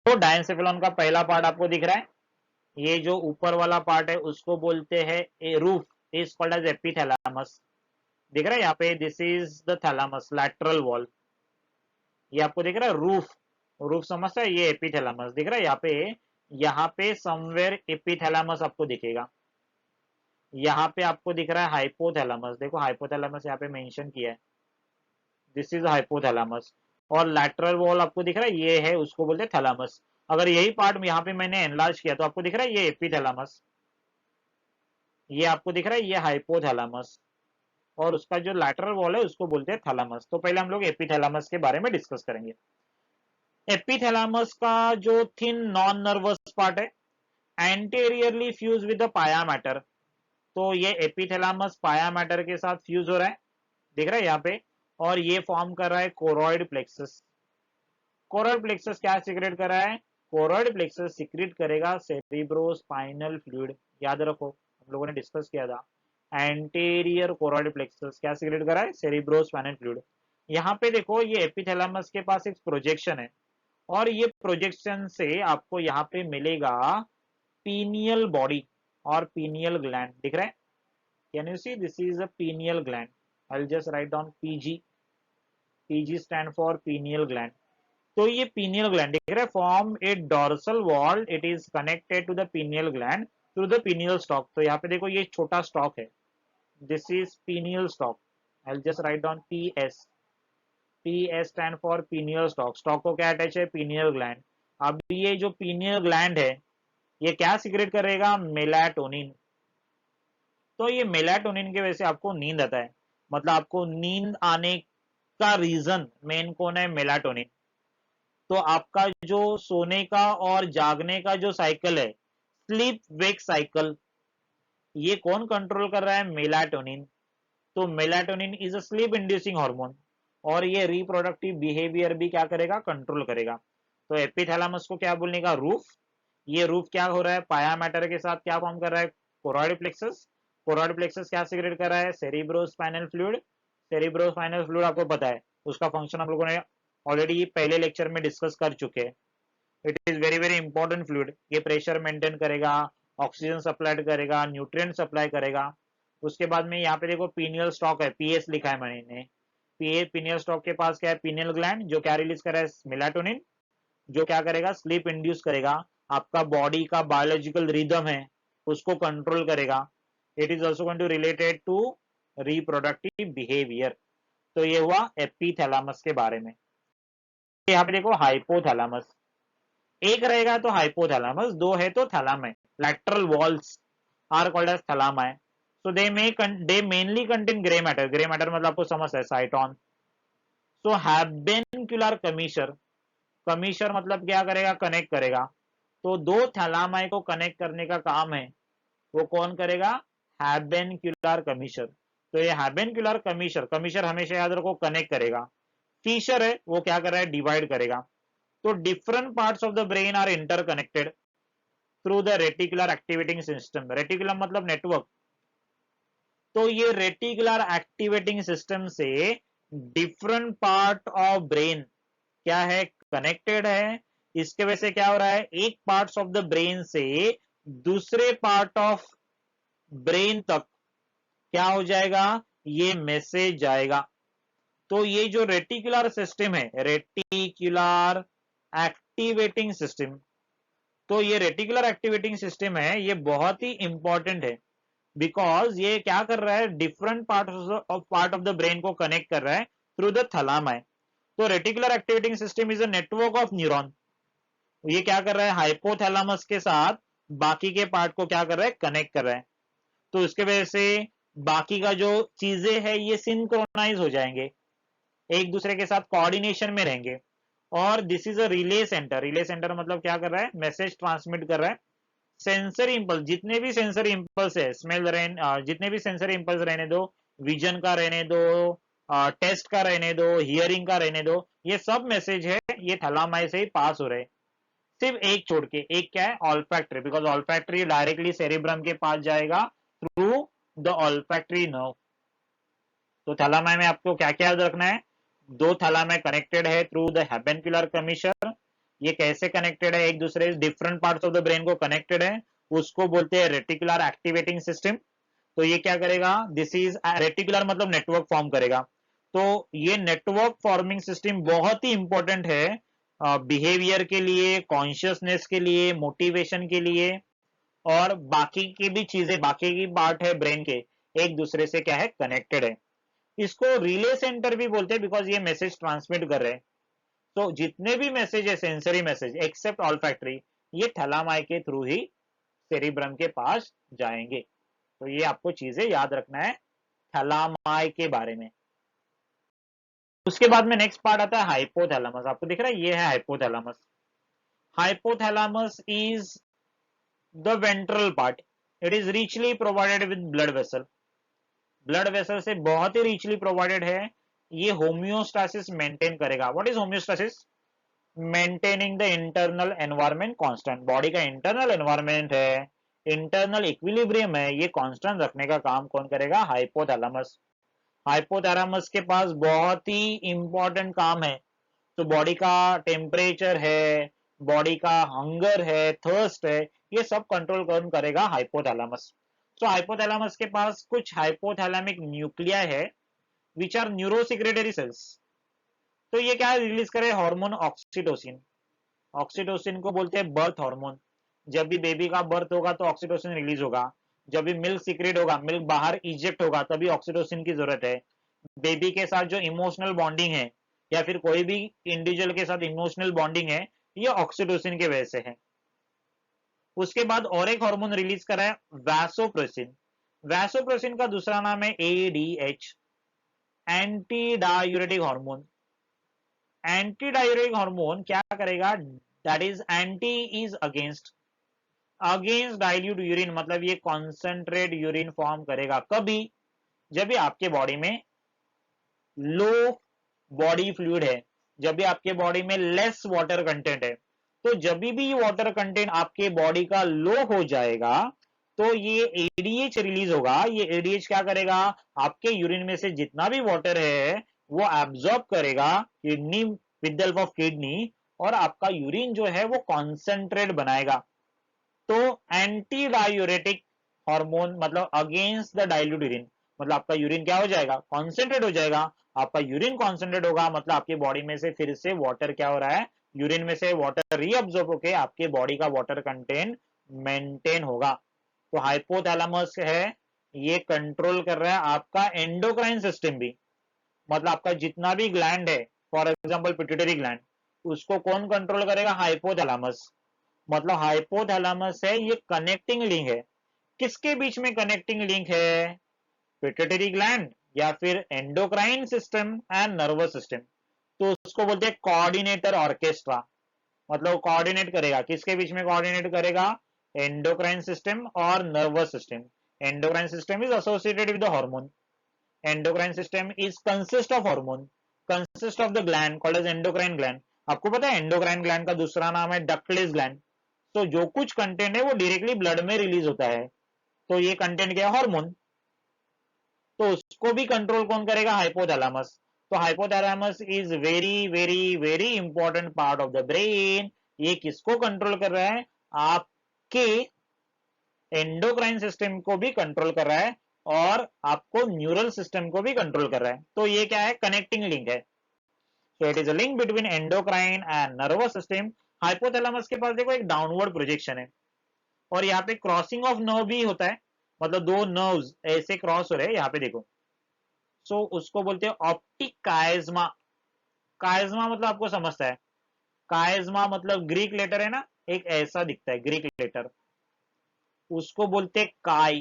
तो डायंसेफेलॉन का पहला पार्ट आपको दिख रहा है, ये जो ऊपर वाला पार्ट है उसको बोलते हैं roof, is called as epithalamus. दिख रहा है यहाँ पे, this is the thalamus lateral wall. ये आपको दिख रहा है रूफ, रूफ समझता है, ये एपिथैलेमस दिख रहा है यहाँ पे समवेयर एपिथैलेमस आपको दिखेगा। यहाँ पे आपको दिख रहा है हाइपोथैलेमस, देखो हाइपोथैलेमस यहाँ पे मेंशन किया है, दिस इज हाइपोथैलेमस। और लैटरल वॉल आपको दिख रहा है, ये है, उसको बोलते हैं थैलेमस। अगर यही पार्ट यहाँ पे मैंने एनलार्ज किया तो आपको दिख रहा है ये एपिथैलेमस, ये आपको दिख रहा है ये हाइपोथैलेमस, और उसका जो लैटरल वॉल है उसको बोलते हैं थैलेमस। तो पहले हम लोग एपिथैलेमस के बारे में डिस्कस करेंगे। एपिथैलेमस का जो थिन नॉन नर्वस पार्ट है एंटीरियरली फ्यूज विद द पाया मैटर, तो ये एपिथैलेमस पाया मैटर के साथ फ्यूज हो रहा है, दिख रहा है यहाँ पे, और ये फॉर्म कर रहा है कोरॉइड प्लेक्सस। कोरॉइड प्लेक्सस क्या सीक्रेट कर रहा है, कोरॉइड प्लेक्सस सीक्रेट करेगा सेरिब्रोस्पाइनल फ्लूइड। याद रखो हम लोगों ने डिस्कस किया था, एंटीरियर कोरॉइड प्लेक्सस क्या सीक्रेट कर रहा है, सेरिब्रोस्पाइनल फ्लूइड। यहाँ पे देखो ये एपिथैलेमस के पास एक प्रोजेक्शन है, और ये प्रोजेक्शन से आपको यहाँ पे मिलेगा पीनियल बॉडी और पीनियल ग्लैंड, दिख रहा है, can you see, this is a pineal gland. I will just write down PG, PG stand for pineal gland. तो ये पीनियल ग्लैंड दिख रहा है, form a dorsal wall, it is connected to the pineal gland through the pineal stalk. तो यहाँ पे देखो ये छोटा स्टॉक है, this is pineal stalk. I will just write down P S, P S stand for pineal stock. Stock को क्या attach है, पीनियल ग्लैंड। अब ये जो पीनियल ग्लैंड है ये क्या सीक्रेट करेगा, मेलाटोनिन। तो ये मेलाटोनिन की वजह से आपको नींद आता है, मतलब आपको नींद आने का रीजन मेन कौन है, मेलाटोनिन। तो आपका जो सोने का और जागने का जो साइकिल है, स्लीप वेक साइकिल, ये कौन कंट्रोल कर रहा है, मेलाटोनिन। तो melatonin is a slip inducing hormone, और ये रिप्रोडक्टिव बिहेवियर भी क्या करेगा, कंट्रोल करेगा। तो एपिथैलेमस को क्या बोलने का, रूफ। ये रूफ क्या हो रहा है, पाया मैटर के साथ क्या फॉर्म कर रहा है, कोरॉइड प्लेक्सस। कोरॉइड प्लेक्सस क्या सीक्रेट कर रहा है, सेरिब्रोस्पाइनल फ्लूइड। सेरिब्रोस्पाइनल फ्लूइड आपको पता है उसका फंक्शन हम लोगों ने ऑलरेडी पहले लेक्चर में डिस्कस कर चुके हैं। It is very very important fluid, ये प्रेशर मेंटेन करेगा, ऑक्सीजन सप्लाई करेगा, न्यूट्रिएंट सप्लाई करेगा। उसके बाद में यहाँ पे देखो पीनियल स्टॉक है, पीएस लिखा है मैंने, पीनियल स्टॉक के पास क्या है, पीनियल ग्लैंड, जो क्या रिलीज कर रहा है, मेलाटोनिन, जो क्या करेगा, स्लीप इंड्यूस करेगा, आपका बॉडी का बायोलॉजिकल रिदम है उसको कंट्रोल करेगा। It is also going to related to reproductive behaviour. तो ये हुआ एपिथैलेमस के बारे में। यहाँ पे देखो हाइपोथैलेमस, एक रहेगा तो हाइपोथैलेमस, दो है तो thalami. Lateral walls are called as thalami. So they mainly contain grey matter, grey matter मतलब आपको समझ है, साइटोन। सो हैबेनक्युलर कमीशर, कमीशर मतलब क्या करेगा, कनेक्ट करेगा। तो दो थैलामाई को कनेक्ट करने का काम है, वो कौन करेगा, हैबेनक्युलर कमीशर। तो ये हैबेनक्युलर कमीशर, कमीशर हमेशा याद रखो कनेक्ट करेगा, फीशर है वो क्या कर रहा है, डिवाइड करेगा। तो different parts of the brain are interconnected through the reticular activating system. Reticulum मतलब नेटवर्क। तो ये रेटिकुलर एक्टिवेटिंग सिस्टम से डिफरेंट पार्ट ऑफ ब्रेन क्या है, कनेक्टेड है। इसके वजह से क्या हो रहा है, एक पार्ट्स ऑफ द ब्रेन से दूसरे पार्ट ऑफ ब्रेन तक क्या हो जाएगा, ये मैसेज जाएगा। तो ये जो रेटिकुलर सिस्टम है, रेटिकुलर एक्टिवेटिंग सिस्टम, तो ये रेटिकुलर एक्टिवेटिंग सिस्टम है, ये बहुत ही इंपॉर्टेंट है, बिकॉज ये क्या कर रहा है, different part of the brain को कनेक्ट कर रहा है थ्रू द थैलामा। तो reticular activating system is a network of neuron, ये क्या कर रहा है, हाइपोथैलेमस के साथ बाकी के पार्ट को क्या कर रहा है, कनेक्ट कर रहा है। तो इसके वजह से बाकी का जो चीजें है ये सिंक्रोनाइज हो जाएंगे, एक दूसरे के साथ कोऑर्डिनेशन में रहेंगे। और this is a relay centre, relay centre मतलब क्या कर रहा है, मैसेज ट्रांसमिट कर रहा है सेंसरी इंपल्स, जितने भी सेंसरी इंपल्स है, स्मेल जितने भी सेंसरी इंपल्स रहने दो, विजन का रहने दो, टेस्ट का रहने दो, हियरिंग का रहने दो, ये सब मैसेज है ये थैलामाई से ही पास हो रहे हैं। सिर्फ एक छोड़ के, एक क्या है, olfactory, because olfactory directly cerebrum के पास जाएगा थ्रू द ऑल्फैक्टरी नर्व। तो थैलामाई में आपको क्या क्या याद रखना है, दो थैलामाई कनेक्टेड है थ्रू द हैबेनक्युलर कमीशर। ये कैसे कनेक्टेड है, एक दूसरे different parts of the brain को कनेक्टेड है, उसको बोलते हैं रेटिकुलर एक्टिवेटिंग सिस्टम। तो ये क्या करेगा, दिस इज रेटिकुलर मतलब नेटवर्क फॉर्म करेगा। तो ये नेटवर्क फॉर्मिंग सिस्टम बहुत ही इंपॉर्टेंट है बिहेवियर के लिए, कॉन्शियसनेस के लिए, मोटिवेशन के लिए, और बाकी की भी चीजें, बाकी की पार्ट है ब्रेन के, एक दूसरे से क्या है, कनेक्टेड है। इसको रिले सेंटर भी बोलते हैं बिकॉज ये मैसेज ट्रांसमिट कर रहे हैं। तो जितने भी मैसेज है, सेंसरी मैसेज एक्सेप्ट ऑल्फैक्टरी, ये थैलामाई के थ्रू ही सेरिब्रम के पास जाएंगे। तो ये आपको चीजें याद रखना है थैलामाई के बारे में। उसके बाद में नेक्स्ट पार्ट आता है हाइपोथैलेमस। आपको दिख रहा है, ये है hypothalamus. Hypothalamus is the ventral part, it is richly provided with blood vessel. Blood vessel से बहुत ही रिचली प्रोवाइडेड है। ये होम्योस्टासिस मेंटेन करेगा। What is homeostasis, maintaining the internal environment constant. Body का इंटरनल एनवायरमेंट है, इंटरनल इक्विलिब्रियम है, ये constant रखने का काम कौन करेगा, हाइपोथैलेमस। हाइपोथैलेमस के पास बहुत ही इंपॉर्टेंट काम है। तो बॉडी का टेम्परेचर है, बॉडी का हंगर है, थर्स्ट है, ये सब कंट्रोल कौन करेगा, हाइपोथैलेमस। तो हाइपोथैलेमस के पास कुछ हाइपोथैलेमिक न्यूक्लिया है विच आर न्यूरोसिक्रेटरी सेल्स। तो ये क्या रिलीज करे, हार्मोन ऑक्सीटोसिन। ऑक्सीटोसिन को बोलते हैं बर्थ हार्मोन। जब भी बेबी का बर्थ होगा तो ऑक्सीटोसिन रिलीज होगा। जब भी मिल्क सीक्रेट होगा, मिल्क बाहर इजेक्ट होगा, तभी ऑक्सीटोसिन की जरूरत है। बेबी के साथ जो इमोशनल बॉन्डिंग है, या फिर कोई भी इंडिविजुअल के साथ इमोशनल बॉन्डिंग है, ये ऑक्सीटोसिन की वजह से है। उसके बाद और एक हार्मोन रिलीज करा है, वैसोप्रेसिन। वैसोप्रेसिन का दूसरा नाम है ADH, anti diuretic hormone. Anti diuretic hormone क्या करेगा, that is anti is against, against dilute urine, मतलब ये कॉन्सेंट्रेट यूरिन फॉर्म करेगा कभी, जब भी आपके बॉडी में लो बॉडी फ्लूइड है, जब भी आपके बॉडी में लेस वाटर कंटेंट है। तो जब भी वाटर कंटेंट आपके बॉडी का लो हो जाएगा, तो ये एडीएच रिलीज होगा। ये एडीएच क्या करेगा, आपके यूरिन में से जितना भी वाटर है वो एब्जॉर्ब करेगा kidney, with the help of kidney, और आपका यूरिन जो है वो कॉन्सेंट्रेट बनाएगा। तो एंटी डायूरेटिक हार्मोन मतलब अगेंस्ट द डाइल्यूट यूरिन, मतलब आपका यूरिन क्या हो जाएगा, कॉन्सेंट्रेट हो जाएगा। आपका यूरिन कॉन्सेंट्रेट होगा मतलब आपकी बॉडी में से फिर से वाटर क्या हो रहा है, यूरिन में से वाटर रीअब्सॉर्ब होके आपके बॉडी का वाटर कंटेंट मेंटेन होगा। तो हाइपोथैलेमस है, ये कंट्रोल कर रहा है आपका एंडोक्राइन सिस्टम भी, मतलब आपका जितना भी ग्लैंड है, फॉर एग्जांपल पिट्यूटरी ग्लैंड, उसको कौन कंट्रोल करेगा, हाइपोथैलेमस। मतलब हाइपोथैलेमस है, ये कनेक्टिंग लिंक है। किसके बीच में कनेक्टिंग लिंक है, पिट्यूटरी ग्लैंड या फिर endocrine system and nervous system. तो उसको बोलते हैं कोऑर्डिनेटर ऑर्केस्ट्रा, मतलब कोऑर्डिनेट करेगा, किसके बीच में कोऑर्डिनेट करेगा, एंडोक्राइन सिस्टम और nervous system. Endocrine system is associated with the hormone, endocrine system is consist of hormone, consist of the gland called as endocrine gland. आपको पता है एंडोक्राइन ग्लैंड का दूसरा नाम है डक्टलेस ग्लैंड। तो जो कुछ कंटेंट है वो डायरेक्टली ब्लड में रिलीज होता है, तो ये कंटेंट क्या है, हार्मोन। तो उसको भी कंट्रोल कौन करेगा, हाइपोथैलेमस। तो hypothalamus is very very very important part of the brain. ये किसको कंट्रोल कर रहा है, आपके एंडोक्राइन सिस्टम को भी कंट्रोल कर रहा है, और आपको न्यूरल सिस्टम को भी कंट्रोल कर रहा है। तो ये क्या है, कनेक्टिंग लिंक है। So it is a link between endocrine and nervous system. Hypothalamus के पास देखो एक डाउनवर्ड प्रोजेक्शन है, और यहाँ पे क्रॉसिंग ऑफ नर्व भी होता है, मतलब दो नर्व्स ऐसे क्रॉस हो रहे हैं, यहाँ पे देखो। सो उसको बोलते हैं ऑप्टिक कायज्मा। कायज्मा मतलब आपको समझता है, कायज्मा मतलब ग्रीक लेटर है ना, एक ऐसा दिखता है ग्रीक लेटर, उसको बोलते हैं काय।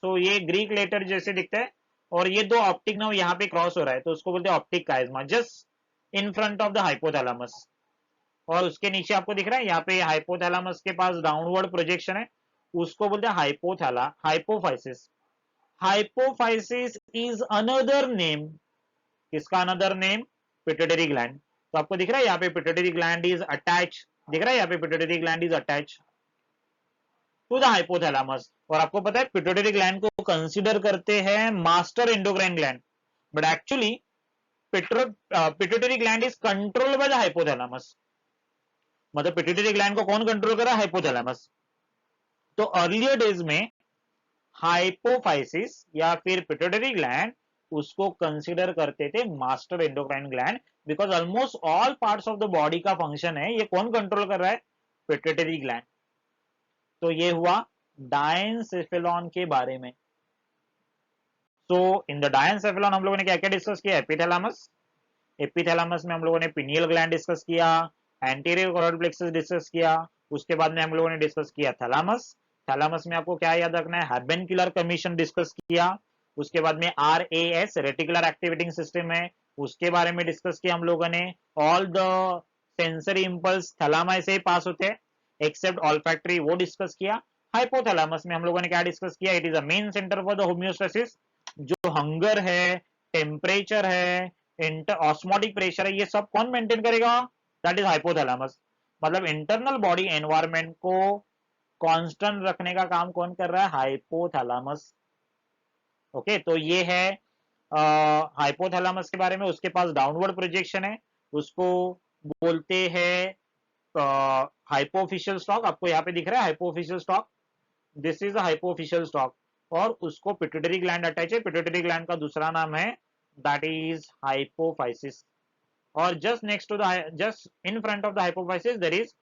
तो ये ग्रीक लेटर जैसे दिखता है, और ये दो ऑप्टिक नर्व यहाँ पे क्रॉस हो रहा है, तो उसको बोलते हैं optic chiasma, just in front of the hypothalamus. और उसके नीचे आपको दिख रहा है यहाँ पे हाइपोथैलेमस के पास डाउनवर्ड प्रोजेक्शन है, उसको बोलते हैं hypophysis. Hypophysis is another name, किसका अनदर नेम? Pituitary gland. तो आपको दिख रहा है यहाँ पे पिट्यूटरी ग्लैंड इज अटैच, दिख रहा है यहाँ पे pituitary gland is attach to the hypothalamus. और आपको पता है पिट्यूटरी ग्लैंड को कंसीडर करते हैं master endocrine gland, but actually pituitary gland is controlled by the hypothalamus. मतलब पिट्यूटरी ग्लैंड को कौन कंट्रोल कर रहा है? हाइपोथैलेमस। तो अर्लियर डेज में हाइपोफाइसिस या फिर पिट्यूटरी ग्लैंड उसको कंसीडर करते थे master endocrine gland, because almost all parts of the body का फंक्शन है ये कौन कंट्रोल कर रहा है? Pituitary gland. तो ये हुआ डायनसेफेलॉन के बारे में। तो इन द डायनसेफेलॉन हम लोगों ने क्या क्या डिस्कस किया? एपिथैलेमस, एपिथैलेमस में हम लोगों ने पिनियल ग्लैंड डिस्कस किया, एंटीरियर कोरोइड प्लेक्सस डिस्कस किया, उसके बाद में हम लोगों ने डिस्कस किया थैलामस। थैलामस में आपको क्या याद रखना है? हैबेनक्युलर कमीशन डिस्कस किया। उसके बाद में RAS रेटिकुलर एक्टिवेटिंग सिस्टम है, उसके बारे में डिस्कस किया हम लोगों ने। ऑल द सेंसरी इंपल्स थैलामा से ही पास होते हैं एक्सेप्ट ऑल्फैक्टरी, वो डिस्कस किया। हाइपोथैलेमस में हम लोगों ने क्या डिस्कस किया? It is a main centre for the homeostasis. जो हंगर है, टेम्परेचर है, ऑस्मोटिक प्रेशर है, ये सब कौन मेंटेन करेगा? That is hypothalamus. मतलब इंटरनल बॉडी एनवायरनमेंट को कांस्टेंट रखने का काम कौन कर रहा है? हाइपोथैलेमस। ओके, तो ये है हाइपोथैलेमस के बारे में। उसके पास डाउनवर्ड प्रोजेक्शन है, उसको बोलते हैं हाइपोफिशियल स्टॉक। आपको यहाँ पे दिख रहा है hypophyseal stalk, this is hypophyseal stalk. और उसको पिट्यूटरी ग्लैंड अटैच है, पिट्यूटरी ग्लैंड का दूसरा नाम है दैट इज हाइपोफाइसिस। और just next to the just in front of the hypophysis there is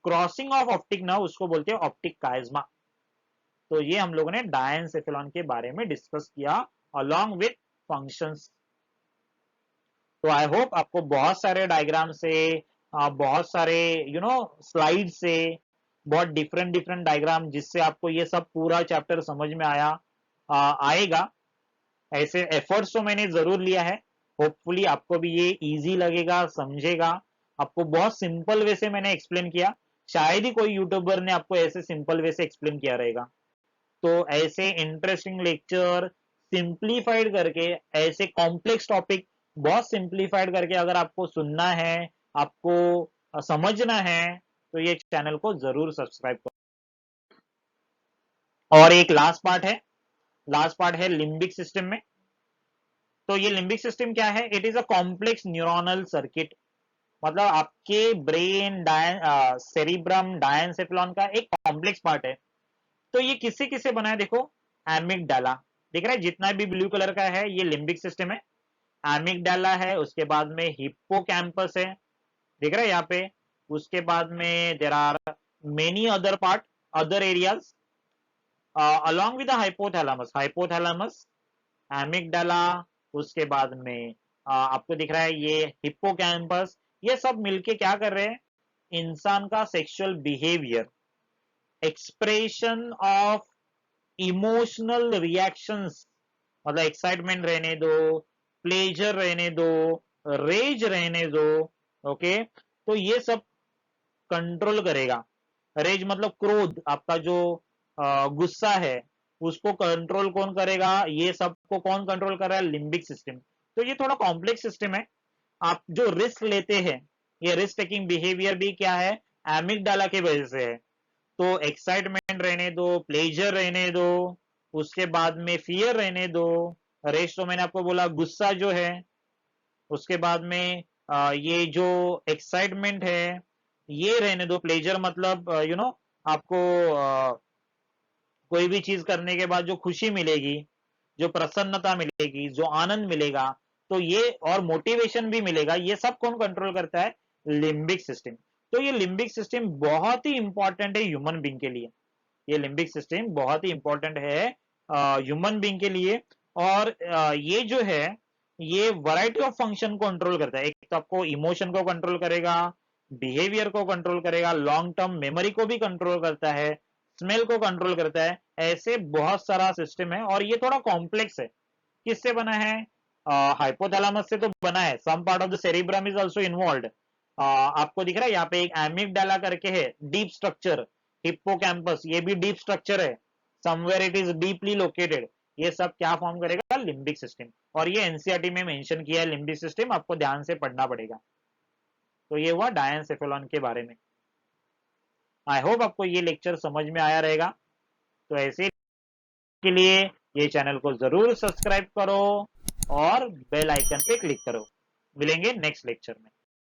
crossing of optic nerve, उसको बोलते हैं ऑप्टिक काइज्मा। तो ये हम लोगों ने डायनसेफेलॉन के बारे में डिस्कस किया अलोंग विथ फंक्शंस। तो आई होप आपको बहुत सारे डायग्राम से बहुत सारे स्लाइड से, बहुत डिफरेंट डिफरेंट डायग्राम जिससे आपको ये सब पूरा चैप्टर समझ में आएगा। ऐसे एफर्ट्स तो मैंने जरूर लिया है, होपफुली आपको भी ये इजी लगेगा, समझेगा। आपको बहुत सिंपल वे से मैंने एक्सप्लेन किया, शायद ही कोई यूट्यूबर ने आपको ऐसे सिंपल वे से एक्सप्लेन किया रहेगा। तो ऐसे इंटरेस्टिंग लेक्चर सिंप्लीफाइड करके, ऐसे कॉम्प्लेक्स टॉपिक बहुत सिंप्लीफाइड करके अगर आपको सुनना है, आपको समझना है, तो ये चैनल को जरूर सब्सक्राइब करो। और एक लास्ट पार्ट है लिम्बिक सिस्टम में। तो ये लिम्बिक सिस्टम क्या है? It is a complex neuronal circuit. मतलब आपके ब्रेन सेरिब्रम डायनसेफेलॉन का एक कॉम्प्लेक्स पार्ट है। तो ये किससे किससे बना है? देखो, एमिगडाला दिख रहा है, जितना भी ब्लू कलर का है ये लिम्बिक सिस्टम है। एमिगडाला है, उसके बाद में हिप्पोकैम्पस है, दिख रहा है यहाँ पे। उसके बाद में there are many other part, other areas along with hypothalamus, amygdala. उसके बाद में आपको दिख रहा है ये हिप्पोकैम्पस। ये सब मिलके क्या कर रहे हैं? इंसान का sexual behaviour, expression of emotional reactions, मतलब एक्साइटमेंट रहने दो, प्लेजर रहने दो, रेज रहने दो, ओके, तो ये सब कंट्रोल करेगा। रेज मतलब क्रोध, आपका जो गुस्सा है उसको कंट्रोल कौन करेगा? ये सबको कौन कंट्रोल कर रहा है? Limbic system. तो ये थोड़ा कॉम्प्लेक्स सिस्टम है। आप जो रिस्क लेते हैं, ये रिस्क टेकिंग बिहेवियर भी क्या है? एमिगडाला की वजह से है। तो एक्साइटमेंट रहने दो, प्लेजर रहने दो, उसके बाद में फियर रहने दो, रेश तो मैंने आपको बोला गुस्सा जो है, उसके बाद में ये जो एक्साइटमेंट है ये रहने दो, प्लेजर मतलब आपको कोई भी चीज करने के बाद जो खुशी मिलेगी, जो प्रसन्नता मिलेगी, जो आनंद मिलेगा, तो ये और मोटिवेशन भी मिलेगा, ये सब कौन कंट्रोल करता है? Limbic system. तो ये लिम्बिक सिस्टम बहुत ही इंपॉर्टेंट है ह्यूमन बींग के लिए। ये लिम्बिक सिस्टम बहुत ही इंपॉर्टेंट है ह्यूमन बींग के लिए। और ये जो है ये वैरायटी ऑफ फंक्शन को कंट्रोल करता है। एक तो आपको इमोशन को कंट्रोल करेगा, बिहेवियर को कंट्रोल करेगा, लॉन्ग टर्म मेमोरी को भी कंट्रोल करता है, स्मेल को कंट्रोल करता है। ऐसे बहुत सारा सिस्टम है और ये थोड़ा कॉम्प्लेक्स है। किससे बना है? हाइपोथैलेमस से तो बना है, some part of the cerebrum is also involved, आपको दिख रहा है यहाँ पे एक एमिगडाला करके है, डीप स्ट्रक्चर, हिप्पोकैम्पस, ये भी डीप स्ट्रक्चर है, somewhere it is deeply located. ये सब क्या फॉर्म करेगा? Limbic system. और ये एनसीईआरटी में मेंशन किया है लिम्बिक सिस्टम, आपको ध्यान से पढ़ना पड़ेगा। तो ये हुआ डायनसेफेलॉन के बारे में। आई होप आपको ये लेक्चर समझ में आया रहेगा। तो ऐसे के लिए ये चैनल को जरूर सब्सक्राइब करो और बेल आइकन पे क्लिक करो। मिलेंगे नेक्स्ट लेक्चर में।